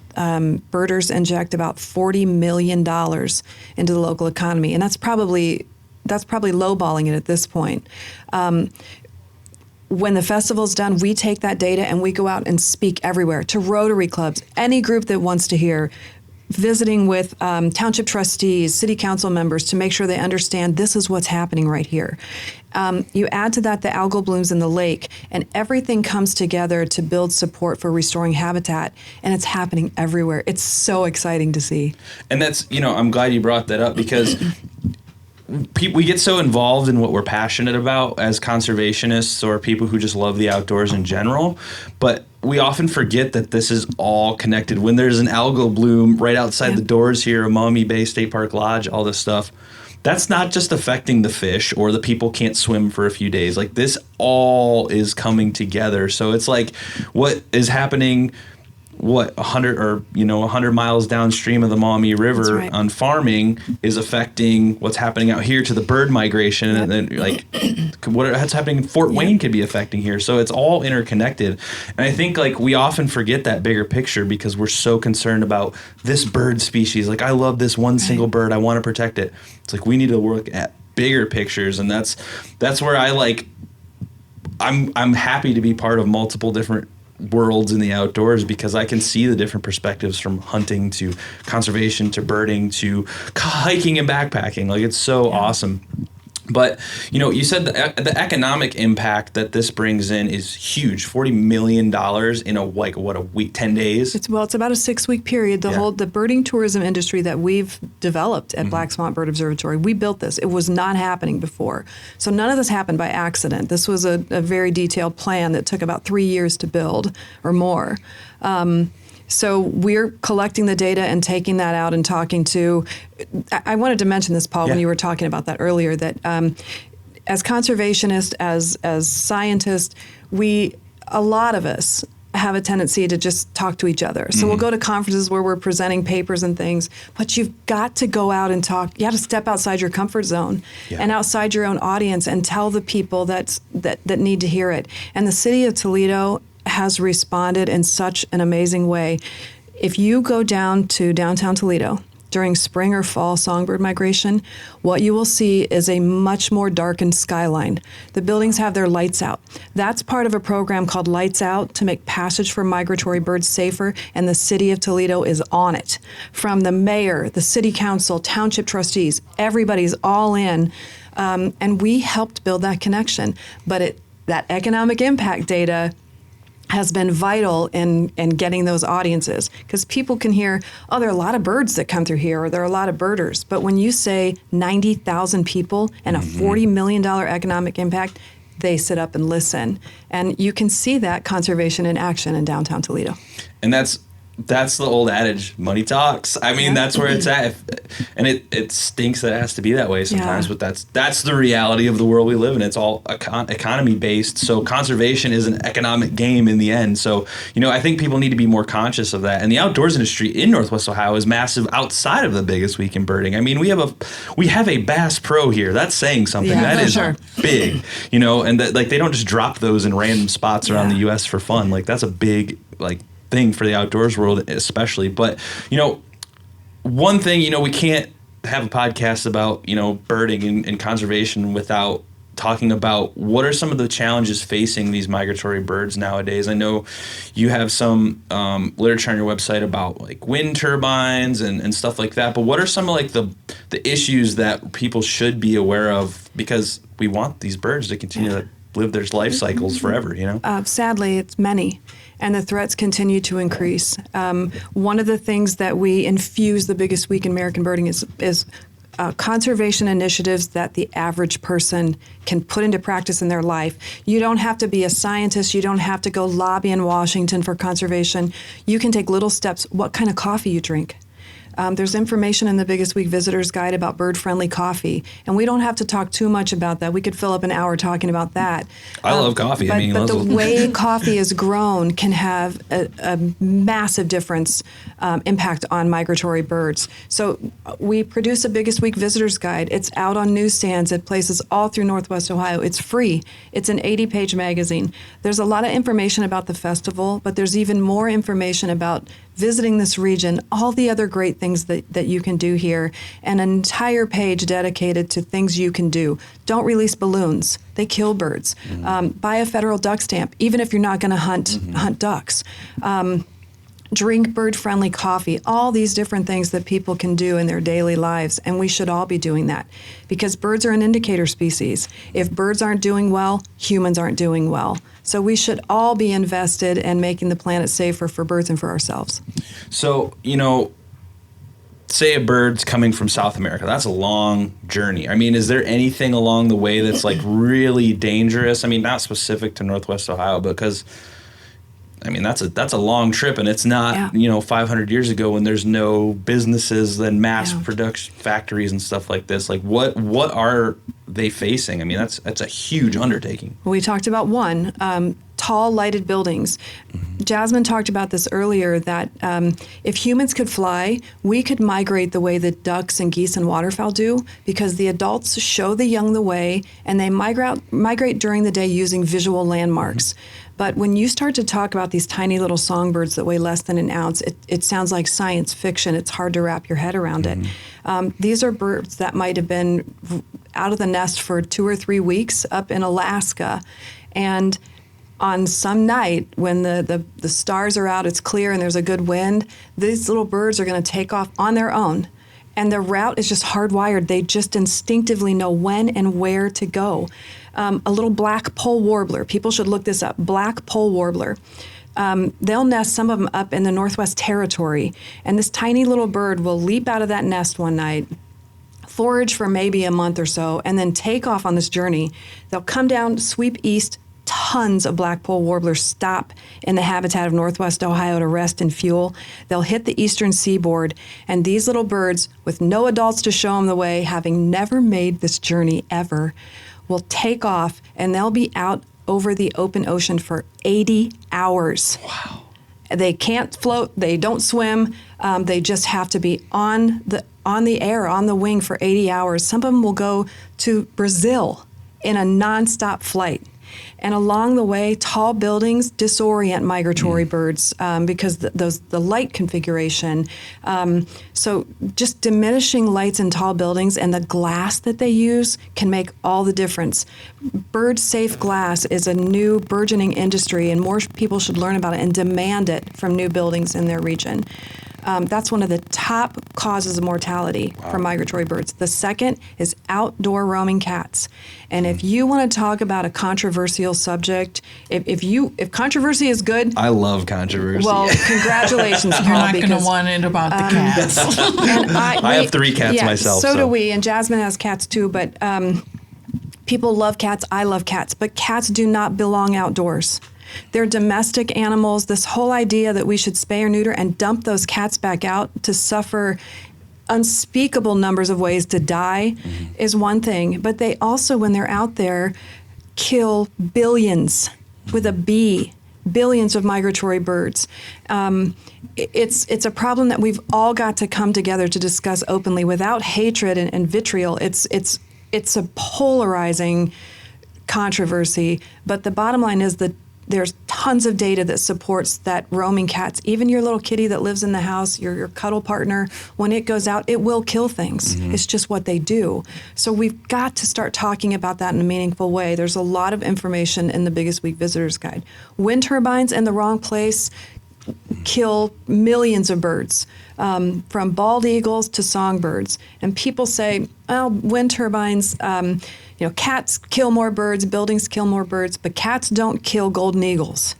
birders inject about $40 million into the local economy, and that's probably lowballing it at this point. When the festival's done, we take that data and we go out and speak everywhere to Rotary clubs, any group that wants to hear, visiting with township trustees, city council members to make sure they understand this is what's happening right here. You add to that the algal blooms in the lake, and everything comes together to build support for restoring habitat, and it's happening everywhere. It's so exciting to see. And that's, I'm glad you brought that up because we get so involved in what we're passionate about as conservationists or people who just love the outdoors in general, but we often forget that this is all connected. When there's an algal bloom right outside the doors here, Maumee Bay State Park Lodge, all this stuff, that's not just affecting the fish or the people can't swim for a few days. Like this all is coming together. So it's like what is happening 100 miles downstream of the Maumee River on farming is affecting what's happening out here to the bird migration, and then like what's happening in Fort Wayne could be affecting here. So it's all interconnected, and I think like we often forget that bigger picture because we're so concerned about this bird species. Like I love this one single bird, I want to protect it. It's like we need to look at bigger pictures, and that's where I'm happy to be part of multiple different worlds in the outdoors because I can see the different perspectives from hunting to conservation to birding to hiking and backpacking. Like it's so awesome. But, you said the economic impact that this brings in is huge. $40 million in a week, 10 days? It's about a 6-week period. The birding tourism industry that we've developed at Black Swamp Bird Observatory, we built this. It was not happening before. So none of this happened by accident. This was a very detailed plan that took about 3 years to build or more. So we're collecting the data and taking that out and talking to, I wanted to mention this, Paul, when you were talking about that earlier, that as conservationists, as scientists, a lot of us have a tendency to just talk to each other. So we'll go to conferences where we're presenting papers and things, but you've got to go out and talk. You have to step outside your comfort zone and outside your own audience and tell the people that need to hear it. And the city of Toledo has responded in such an amazing way. If you go down to downtown Toledo during spring or fall songbird migration, what you will see is a much more darkened skyline. The buildings have their lights out. That's part of a program called Lights Out to make passage for migratory birds safer, and the city of Toledo is on it. From the mayor, the city council, township trustees, everybody's all in, and we helped build that connection. But that economic impact data has been vital in getting those audiences, because people can hear, oh, there are a lot of birds that come through here, or there are a lot of birders. But when you say 90,000 people and a $40 million economic impact, they sit up and listen. And you can see that conservation in action in downtown Toledo. And that's the old adage, money talks. I mean, that's where it's at. And it stinks that it has to be that way sometimes, but that's the reality of the world we live in. It's all economy based. So conservation is an economic game in the end. So, I think people need to be more conscious of that. And the outdoors industry in Northwest Ohio is massive outside of the biggest week in birding. I mean, we have a Bass Pro here. That's saying something. Yeah, that is sure. big, and that, they don't just drop those in random spots around the U.S. for fun. That's a big, thing for the outdoors world especially. But one thing, we can't have a podcast about birding and conservation without talking about what are some of the challenges facing these migratory birds nowadays. I know you have some literature on your website about wind turbines and stuff like that, but what are some of the issues that people should be aware of, because we want these birds to continue to live their life cycles forever, Sadly, it's many. And the threats continue to increase. One of the things that we infuse the biggest week in American birding is conservation initiatives that the average person can put into practice in their life. You don't have to be a scientist. You don't have to go lobby in Washington for conservation. You can take little steps. What kind of coffee you drink. There's information in the Biggest Week Visitor's Guide about bird-friendly coffee, and we don't have to talk too much about that. We could fill up an hour talking about that. I love coffee. But the way coffee is grown can have a massive difference, impact on migratory birds. So we produce a Biggest Week Visitor's Guide. It's out on newsstands at places all through Northwest Ohio. It's free. It's an 80-page magazine. There's a lot of information about the festival, but there's even more information about visiting this region, all the other great things that you can do here, and an entire page dedicated to things you can do. Don't release balloons. They kill birds. Buy a federal duck stamp, even if you're not going to hunt ducks. Drink bird-friendly coffee, all these different things that people can do in their daily lives, and we should all be doing that, because birds are an indicator species. If birds aren't doing well, humans aren't doing well. So we should all be invested in making the planet safer for birds and for ourselves. So, say a bird's coming from South America. That's a long journey. I mean, is there anything along the way that's really dangerous? I mean, not specific to Northwest Ohio, because that's a long trip, and it's not 500 years ago when there's no businesses and mass production factories and stuff like this. What are they facing? I mean, that's a huge undertaking. We talked about one, tall lighted buildings. Jasmine talked about this earlier, that if humans could fly, we could migrate the way that ducks and geese and waterfowl do, because the adults show the young the way, and they migrate during the day using visual landmarks. But when you start to talk about these tiny little songbirds that weigh less than an ounce, it sounds like science fiction. It's hard to wrap your head around it. These are birds that might have been out of the nest for 2 or 3 weeks up in Alaska. And on some night when the stars are out, it's clear, and there's a good wind, these little birds are going to take off on their own. And their route is just hardwired. They just instinctively know when and where to go. A little black pole warbler. People should look this up. Black pole warbler. They'll nest, some of them, up in the Northwest Territory. And this tiny little bird will leap out of that nest one night, forage for maybe a month or so, and then take off on this journey. They'll come down, sweep east. Tons of black pole warblers stop in the habitat of Northwest Ohio to rest and fuel. They'll hit the eastern seaboard, and these little birds, with no adults to show them the way, having never made this journey ever, will take off and they'll be out over the open ocean for 80 hours. Wow. They can't float, they don't swim, they just have to be on the air, on the wing for 80 hours. Some of them will go to Brazil in a nonstop flight. And along the way, tall buildings disorient migratory birds because the light configuration. So just diminishing lights in tall buildings and the glass that they use can make all the difference. Bird-safe glass is a new burgeoning industry, and more people should learn about it and demand it from new buildings in their region. That's one of the top causes of mortality for migratory birds. The second is outdoor roaming cats. And if you want to talk about a controversial subject, if controversy is good, I love controversy. well, congratulations, Paul. You're not going to want it about the cats. And I have 3 cats myself. So do we, and Jasmine has cats too. But people love cats. I love cats. But cats do not belong outdoors. They're domestic animals. This whole idea that we should spay or neuter and dump those cats back out to suffer unspeakable numbers of ways to die is one thing. But they also, when they're out there, kill billions with a B, billions of migratory birds. It's a problem that we've all got to come together to discuss openly without hatred and vitriol. It's a polarizing controversy. But the bottom line is that there's tons of data that supports that roaming cats, even your little kitty that lives in the house, your cuddle partner, when it goes out, it will kill things. It's just what they do. So we've got to start talking about that in a meaningful way. There's a lot of information in the Biggest Week Visitor's Guide. Wind turbines in the wrong place kill millions of birds, from bald eagles to songbirds. And people say, well, wind turbines, cats kill more birds, buildings kill more birds, but cats don't kill golden eagles.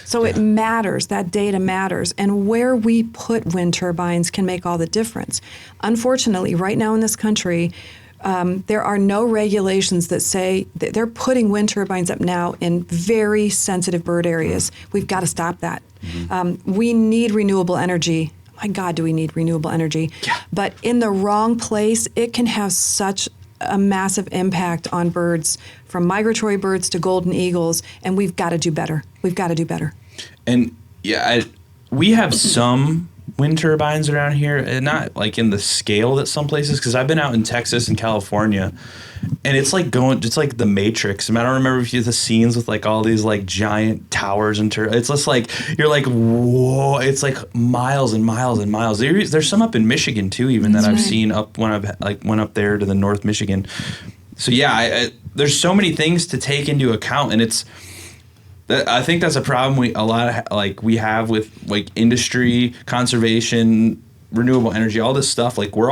So it matters, that data matters. And where we put wind turbines can make all the difference. Unfortunately, right now in this country, there are no regulations that say that they're putting wind turbines up now in very sensitive bird areas. We've got to stop that. We need renewable energy. My God, do we need renewable energy? Yeah. But in the wrong place, it can have such a massive impact on birds, from migratory birds to golden eagles, and we've got to do better. We've got to do better. And we have some wind turbines around here, and not like in the scale that some places, because I've been out in Texas and California, and it's like the Matrix. I mean, I don't remember if you have the scenes with like all these like giant towers and it's just like, you're like, whoa, it's like miles and miles and miles. There's some up in Michigan too, even that I've seen up when I've went up there to the North Michigan. So yeah, there's so many things to take into account, and I think that's a problem we have with like industry, conservation, renewable energy, all this stuff. Like we're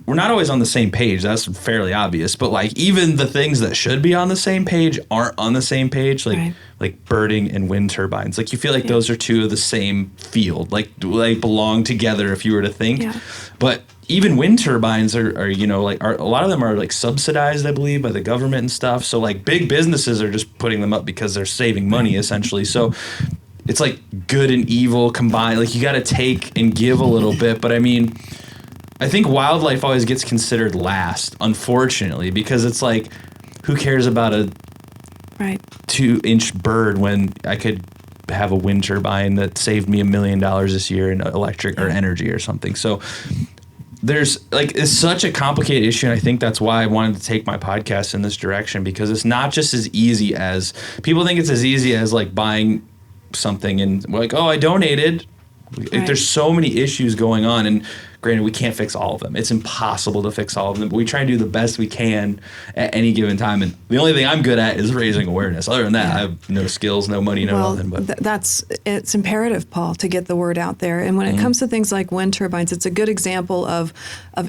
not always on the same page. That's fairly obvious. But like even the things that should be on the same page aren't on the same page. Like birding and wind turbines. Like you feel like those are two of the same field. Like they belong together if you were to think. Yeah. But even wind turbines are a lot of them are like subsidized, I believe, by the government and stuff. So like big businesses are just putting them up because they're saving money essentially. So it's like good and evil combined. Like you got to take and give a little bit. But I mean, I think wildlife always gets considered last, unfortunately, because it's like, who cares about a 2-inch bird when I could have a wind turbine that saved me $1 million this year in electric or energy or something. So there's it's such a complicated issue, and I think that's why I wanted to take my podcast in this direction, because it's not just as easy as people think. It's as easy as like buying something and we're like, oh, I donated. There's so many issues going on, and granted, we can't fix all of them. It's impossible to fix all of them, but we try and do the best we can at any given time. And the only thing I'm good at is raising awareness. Other than that, I have no skills, no money, nothing. But it's imperative, Paul, to get the word out there. And when it comes to things like wind turbines, it's a good example of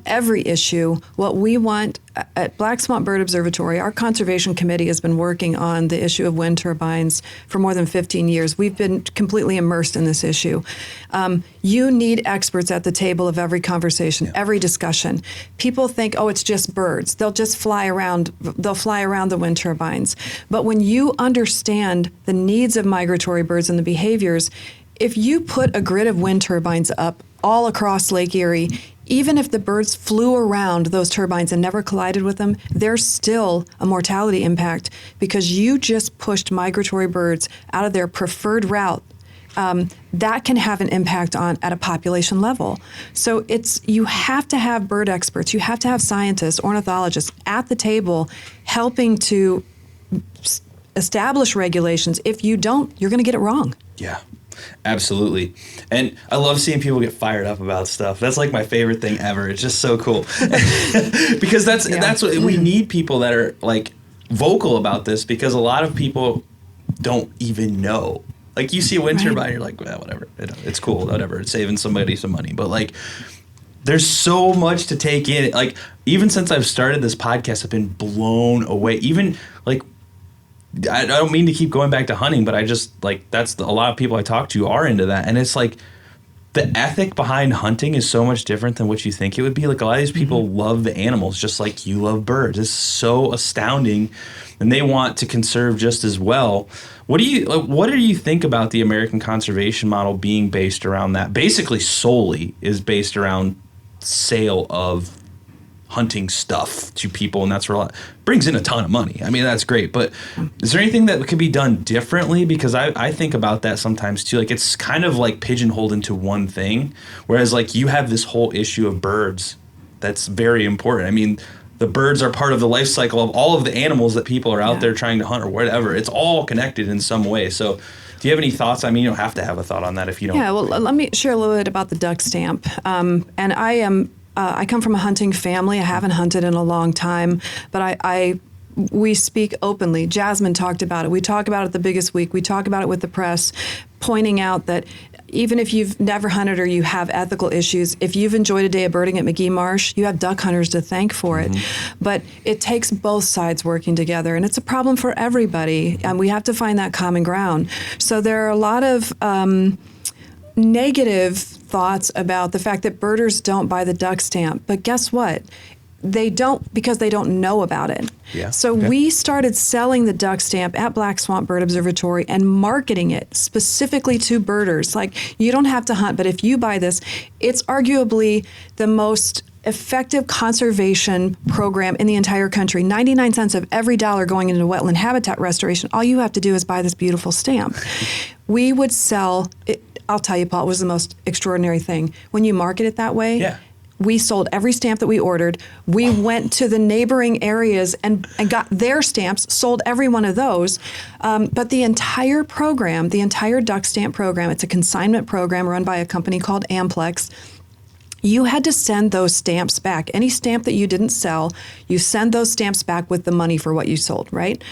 every issue. What we want at Black Swamp Bird Observatory, our conservation committee has been working on the issue of wind turbines for more than 15 years. We've been completely immersed in this issue. You need experts at the table of every conversation, every discussion. People think, oh, it's just birds. They'll just fly around. They'll fly around the wind turbines. But when you understand the needs of migratory birds and the behaviors, if you put a grid of wind turbines up all across Lake Erie, even if the birds flew around those turbines and never collided with them, there's still a mortality impact because you just pushed migratory birds out of their preferred route. That can have an impact at a population level. So you have to have bird experts, you have to have scientists, ornithologists at the table helping to establish regulations. If you don't, you're going to get it wrong. Yeah. Absolutely. And I love seeing people get fired up about stuff. That's like my favorite thing ever. It's just so cool. Because that's what we need, people that are like vocal about this, because a lot of people don't even know. Like you see a wind turbine, you're like, well, whatever. It's cool, whatever. It's saving somebody some money. But like there's so much to take in. Like even since I've started this podcast, I've been blown away. Even like I don't mean to keep going back to hunting, but I just like a lot of people I talk to are into that. And it's like the ethic behind hunting is so much different than what you think it would be. Like a lot of these people love the animals just like you love birds. It's so astounding, and they want to conserve just as well. What do you think about the American conservation model being based around that? Basically solely is based around sale of hunting stuff to people, and that's where brings in a ton of money. I mean, that's great, but is there anything that could be done differently? Because I think about that sometimes too. Like it's kind of like pigeonholed into one thing, whereas like you have this whole issue of birds that's very important. I mean, the birds are part of the life cycle of all of the animals that people are out there trying to hunt or whatever. It's all connected in some way. So do you have any thoughts? I mean, you don't have to have a thought on that if you don't. Yeah, well, let me share a little bit about the duck stamp. And I come from a hunting family. I haven't hunted in a long time, but we speak openly. Jasmine talked about it. We talk about it the biggest week. We talk about it with the press, pointing out that even if you've never hunted or you have ethical issues, if you've enjoyed a day of birding at McGee Marsh, you have duck hunters to thank for it. But it takes both sides working together, and it's a problem for everybody, and we have to find that common ground. So there are a lot of negative thoughts about the fact that birders don't buy the duck stamp. But guess what? They don't, because they don't know about it. Yeah. So we started selling the duck stamp at Black Swamp Bird Observatory and marketing it specifically to birders. Like, you don't have to hunt, but if you buy this, it's arguably the most effective conservation program in the entire country. 99 cents of every dollar going into wetland habitat restoration. All you have to do is buy this beautiful stamp. We would sell it. I'll tell you, Paul, it was the most extraordinary thing. When you market it that way, we sold every stamp that we ordered. We went to the neighboring areas and got their stamps, sold every one of those. But the entire program, the entire duck stamp program, it's a consignment program run by a company called Amplex. You had to send those stamps back. Any stamp that you didn't sell, you send those stamps back with the money for what you sold, right?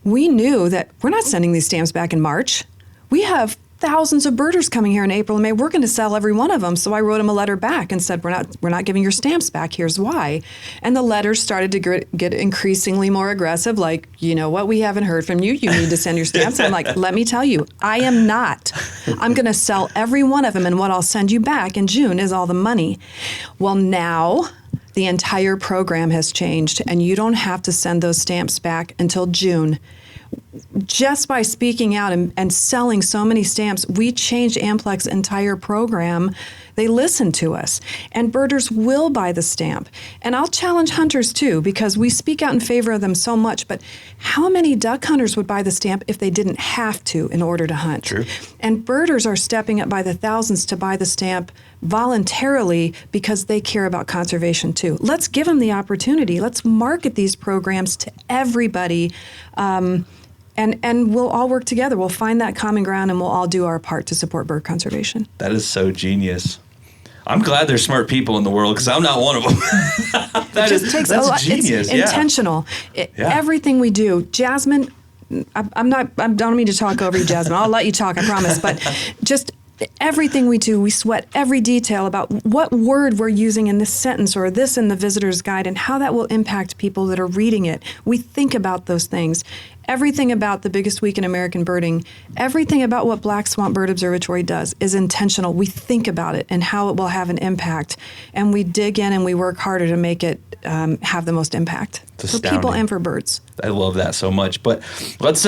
We knew that we're not sending these stamps back in March. We have thousands of birders coming here in April and May. We're going to sell every one of them. So I wrote them a letter back and said, we're not giving your stamps back. Here's why. And the letters started to get increasingly more aggressive. Like, you know what? We haven't heard from you. You need to send your stamps. I'm like, let me tell you, I am not. I'm going to sell every one of them. And what I'll send you back in June is all the money. Well, now the entire program has changed and you don't have to send those stamps back until June. Just by speaking out and selling so many stamps, we changed Amplex's entire program. They listen to us, and birders will buy the stamp. And I'll challenge hunters too, because we speak out in favor of them so much, but how many duck hunters would buy the stamp if they didn't have to in order to hunt? True. And birders are stepping up by the thousands to buy the stamp voluntarily because they care about conservation too. Let's give them the opportunity. Let's market these programs to everybody. And we'll all work together. We'll find that common ground and we'll all do our part to support bird conservation. That is so genius. I'm glad there's smart people in the world because I'm not one of them. That's genius. It's intentional. Everything we do. Jasmine, I don't mean to talk over you, Jasmine. I'll let you talk, I promise. But just everything we do, we sweat every detail about what word we're using in this sentence or this in the visitor's guide and how that will impact people that are reading it. We think about those things. Everything about the biggest week in American birding, everything about what Black Swamp Bird Observatory does is intentional. We think about it and how it will have an impact. And we dig in and we work harder to make it have the most impact for people and for birds. I love that so much. But let's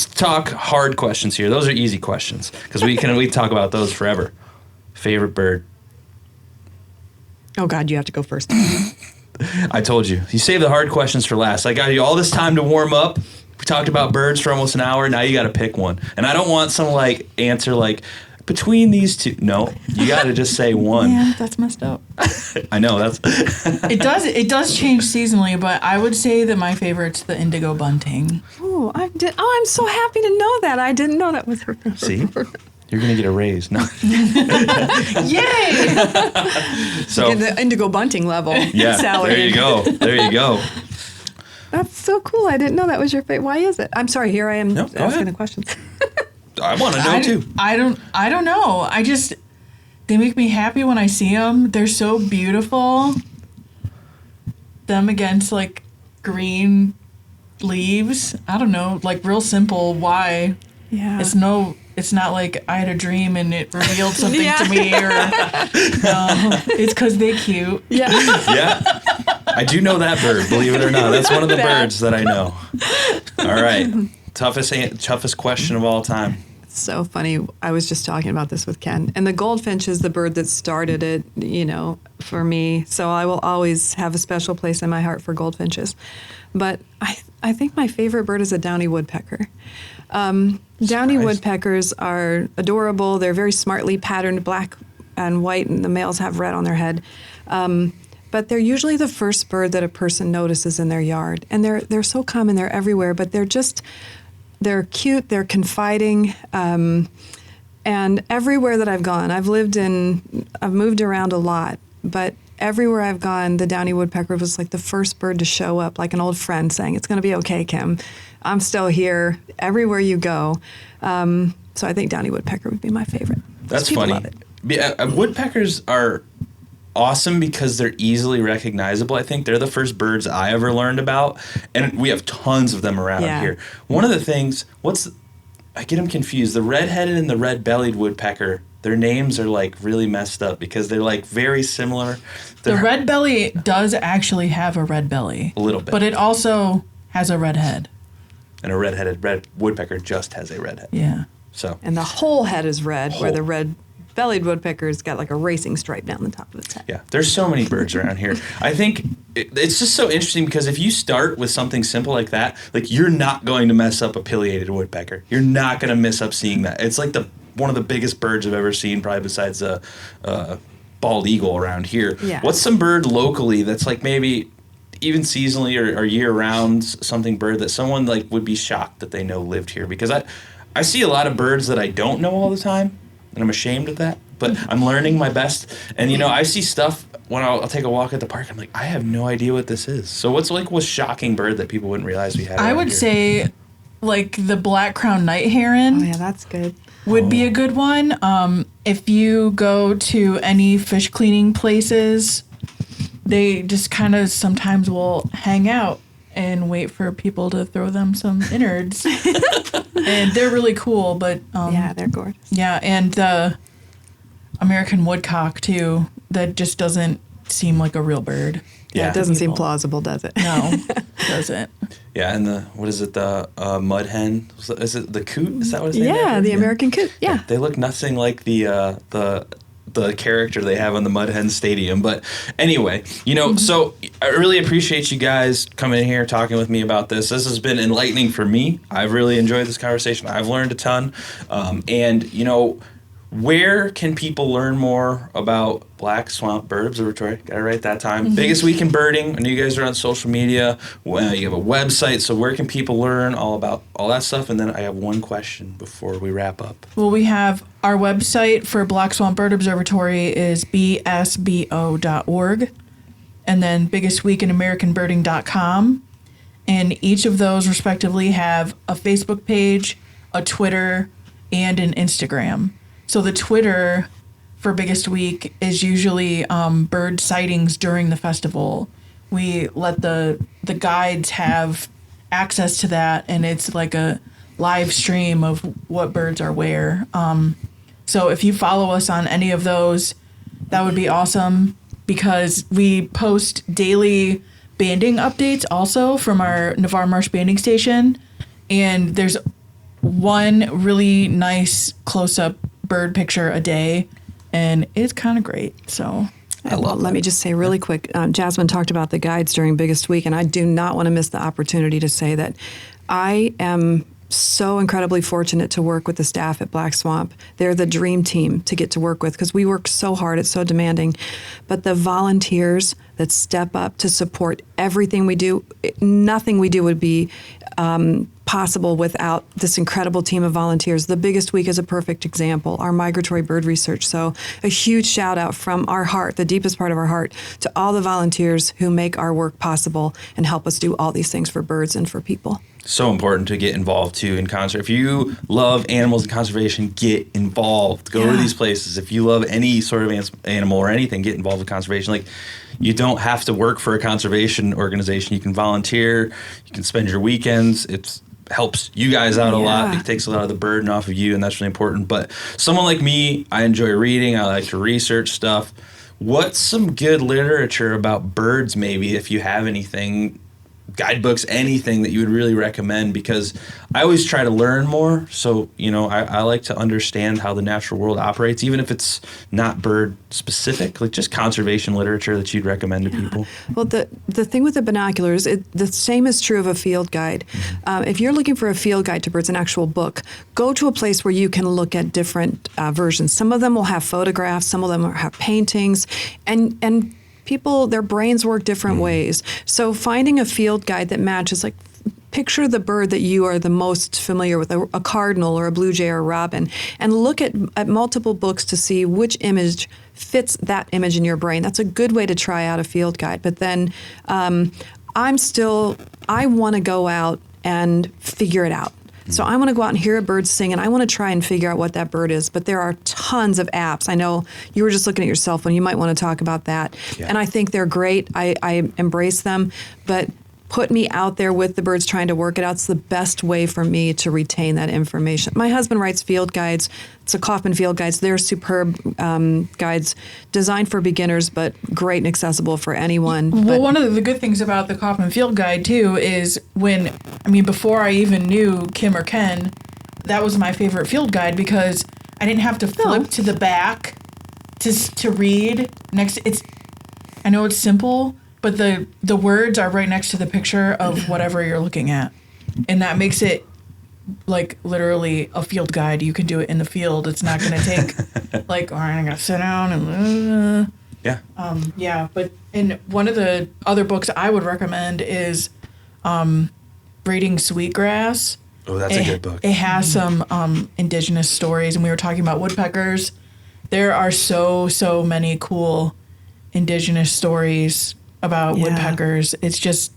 talk hard questions here. Those are easy questions because we talk about those forever. Favorite bird? Oh, God, you have to go first. I told you. You save the hard questions for last. I got you all this time to warm up. We talked about birds for almost an hour. Now you got to pick one. And I don't want some answer between these two. No, you got to just say one. Yeah, that's messed up. I know that's. It does change seasonally, but I would say that my favorite's the indigo bunting. Oh, I'm so happy to know that. I didn't know that was her favorite. See? You're going to get a raise. No. Yay! So get the indigo bunting level salary. There you go. That's so cool. I didn't know that was your favorite. Why is it? I'm sorry. Here I am asking the questions. I want to know too. I don't know. They make me happy when I see them. They're so beautiful. Them against green leaves. I don't know. Real simple. Why? Yeah. It's not like I had a dream and it revealed something to me, or no. It's because they're cute. Yeah. Yeah. I do know that bird, believe it or not. That's one of the birds that I know. All right. Toughest question of all time. It's so funny. I was just talking about this with Ken. And the goldfinch is the bird that started it, for me. So I will always have a special place in my heart for goldfinches. But I think my favorite bird is a downy woodpecker. Downy woodpeckers are adorable. They're very smartly patterned, black and white, and the males have red on their head. But they're usually the first bird that a person notices in their yard. And they're so common, they're everywhere, but they're cute, they're confiding. And everywhere that I've gone, I've moved around a lot, but everywhere I've gone, the downy woodpecker was the first bird to show up, like an old friend saying, "It's going to be okay, Kim. I'm still here everywhere you go." So I think downy woodpecker would be my favorite. That's funny. Love it. Woodpeckers are awesome because they're easily recognizable. I think they're the first birds I ever learned about, and we have tons of them around here. One of the things, I get them confused. The red-headed and the red-bellied woodpecker, their names are really messed up because they're very similar. The red belly does actually have a red belly. A little bit. But it also has a red head. And a red-headed red woodpecker just has a red head. Yeah. So. And the whole head is red, where the red-bellied woodpecker's got a racing stripe down the top of its head. Yeah, there's so many birds around here. I think it's just so interesting because if you start with something simple like that, you're not going to mess up a pileated woodpecker. You're not going to mess up seeing that. It's one of the biggest birds I've ever seen, probably besides a bald eagle around here. Yeah. What's some bird locally that's maybe even seasonally or year-round, something bird that someone would be shocked that they know lived here? Because I see a lot of birds that I don't know all the time, and I'm ashamed of that, but I'm learning my best. And, I see stuff when I'll take a walk at the park, I'm like, I have no idea what this is. So what's a shocking bird that people wouldn't realize we had I would here? say the black-crowned night heron. Oh, yeah, that's good. Would be a good one. If you go to any fish cleaning places, they just kind of sometimes will hang out and wait for people to throw them some innards. And they're really cool, but... yeah, they're gorgeous. Yeah, and the American woodcock, too. That just doesn't seem like a real bird. Yeah, it doesn't seem plausible, does it? No, it doesn't. Yeah, and the mud hen? Is it the coot? Is that what it's named Yeah, after? the American coot. Yeah. They look nothing like the character they have on the Mud Hen Stadium. But anyway, so I really appreciate you guys coming in here talking with me about this. This has been enlightening for me. I've really enjoyed this conversation. I've learned a ton. Where can people learn more about Black Swamp Bird Observatory? Got it right that time. Mm-hmm. Biggest week in birding. I know you guys are on social media. Well, you have a website. So where can people learn all about all that stuff? And then I have one question before we wrap up. Well, we have our website for Black Swamp Bird Observatory is bsbo.org. And then biggestweekinamericanbirding.com. And each of those respectively have a Facebook page, a Twitter, and an Instagram. So the Twitter for Biggest Week is usually bird sightings during the festival. We let the guides have access to that, and it's like a live stream of what birds are where. So if you follow us on any of those, that would be awesome, because we post daily banding updates also from our Navarre Marsh banding station, and there's one really nice close-up bird picture a day, and it's kind of great. So I love Let that. me just say really quick, Jasmine talked about the guides during Biggest Week, and I do not want to miss the opportunity to say that I am so incredibly fortunate to work with the staff at Black Swamp. They're the dream team to get to work with because we work so hard, it's so demanding. But the volunteers that step up to support everything we do, nothing we do would be possible without this incredible team of volunteers. The Biggest Week is a perfect example, our migratory bird research. So a huge shout out from our heart, the deepest part of our heart, to all the volunteers who make our work possible and help us do all these things for birds and for people. So important to get involved too in concert. If you love animals and conservation, get involved. Go to these places. If you love any sort of animal or anything, get involved with conservation. Like, you don't have to work for a conservation organization. You can volunteer. You can spend your weekends. It helps you guys out a lot. It takes a lot of the burden off of you, and that's really important. But someone like me, I enjoy reading. I like to research stuff. What's some good literature about birds, maybe, if you have anything? Guidebooks, anything that you would really recommend, because I always try to learn more. So, I like to understand how the natural world operates, even if it's not bird specific, like just conservation literature that you'd recommend to people. Well, the thing with the binoculars, the same is true of a field guide. If you're looking for a field guide to birds, an actual book, go to a place where you can look at different versions. Some of them will have photographs, some of them will have paintings, and people, their brains work different ways. So finding a field guide that matches, like picture the bird that you are the most familiar with, a cardinal or a blue jay or a robin, and look at multiple books to see which image fits that image in your brain. That's a good way to try out a field guide. But then I want to go out and figure it out. So I want to go out and hear a bird sing, and I want to try and figure out what that bird is. But there are tons of apps. I know you were just looking at your cell phone. You might want to talk about that. Yeah. And I think they're great. I embrace them. But put me out there with the birds trying to work it out. It's the best way for me to retain that information. My husband writes field guides. It's a Kaufman field guides. They're superb guides designed for beginners, but great and accessible for anyone. Well, one of the good things about the Kaufman field guide, too, is before I even knew Kim or Ken, that was my favorite field guide because I didn't have to flip to the back to read. I know it's simple, but the words are right next to the picture of whatever you're looking at. And that makes it like literally a field guide. You can do it in the field. It's not going to take all right, I got to sit down and and one of the other books I would recommend is Breeding Sweetgrass. Oh, that's a good book. It has some indigenous stories, and we were talking about woodpeckers. There are so many cool indigenous stories about woodpeckers. It's just,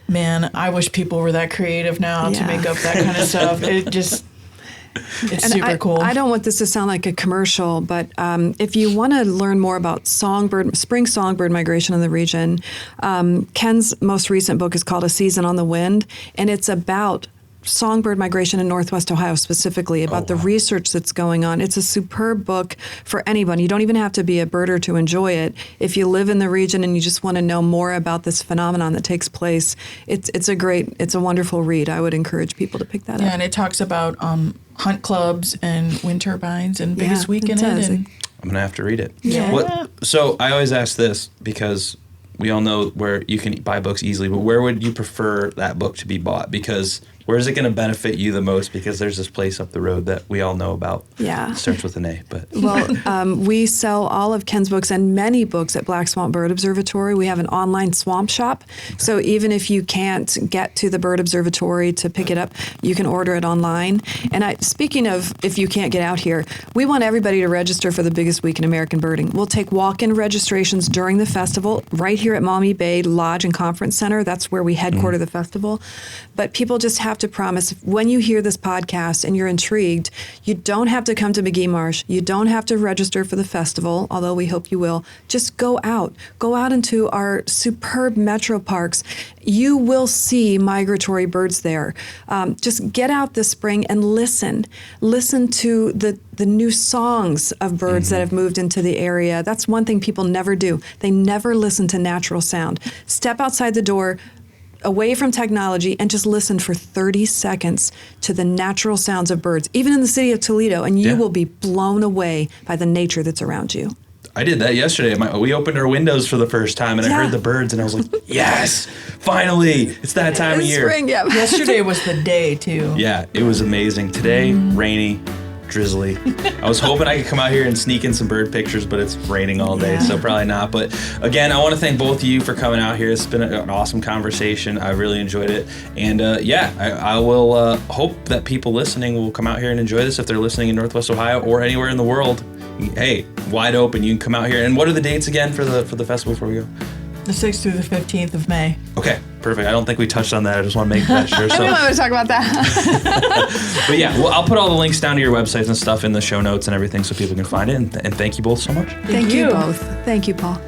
man, I wish people were that creative now to make up that kind of stuff. It's super cool. I don't want this to sound like a commercial, but if you want to learn more about spring songbird migration in the region, Ken's most recent book is called A Season on the Wind, and it's about songbird migration in Northwest Ohio specifically, about the research that's going on. It's a superb book for anyone. You don't even have to be a birder to enjoy it. If you live in the region and you just want to know more about this phenomenon that takes place, it's a wonderful read. I would encourage people to pick that up. Yeah, and it talks about hunt clubs and wind turbines and Biggest Week in it. I'm going to have to read it. Yeah. So I always ask this because we all know where you can buy books easily, but where would you prefer that book to be bought? Because where is it going to benefit you the most? Because there's this place up the road that we all know about. Yeah. It starts with an A. But we sell all of Ken's books and many books at Black Swamp Bird Observatory. We have an online swamp shop. Okay. So even if you can't get to the Bird Observatory to pick it up, you can order it online. And speaking of if you can't get out here, we want everybody to register for the Biggest Week in American Birding. We'll take walk-in registrations during the festival right here at Maumee Bay Lodge and Conference Center. That's where we headquarter the festival. But people just have to promise, when you hear this podcast and you're intrigued, you don't have to come to McGee Marsh. You don't have to register for the festival, although we hope you will. Just go out. Go out into our superb metro parks. You will see migratory birds there. Just get out this spring and listen. Listen to the new songs of birds that have moved into the area. That's one thing people never do. They never listen to natural sound. Step outside the door, away from technology, and just listen for 30 seconds to the natural sounds of birds, even in the city of Toledo, and you will be blown away by the nature that's around you. I did that yesterday. We opened our windows for the first time, and I heard the birds, and I was like, yes, finally, it's that time of year. Spring, yeah. Yesterday was the day, too. Yeah, it was amazing. Today, rainy, drizzly. I was hoping I could come out here and sneak in some bird pictures, but it's raining all day, so probably not. But again, I want to thank both of you for coming out here. It's been an awesome conversation. I really enjoyed it. And I will hope that people listening will come out here and enjoy this if they're listening in Northwest Ohio or anywhere in the world. Hey, wide open. You can come out here. And what are the dates again for the festival before we go? The 6th through the 15th of May. Okay, perfect. I don't think we touched on that. I just want to make that sure. I didn't want to talk about that. But yeah, well, I'll put all the links down to your websites and stuff in the show notes and everything so people can find it. And thank you both so much. Thank you both. Thank you, Paul.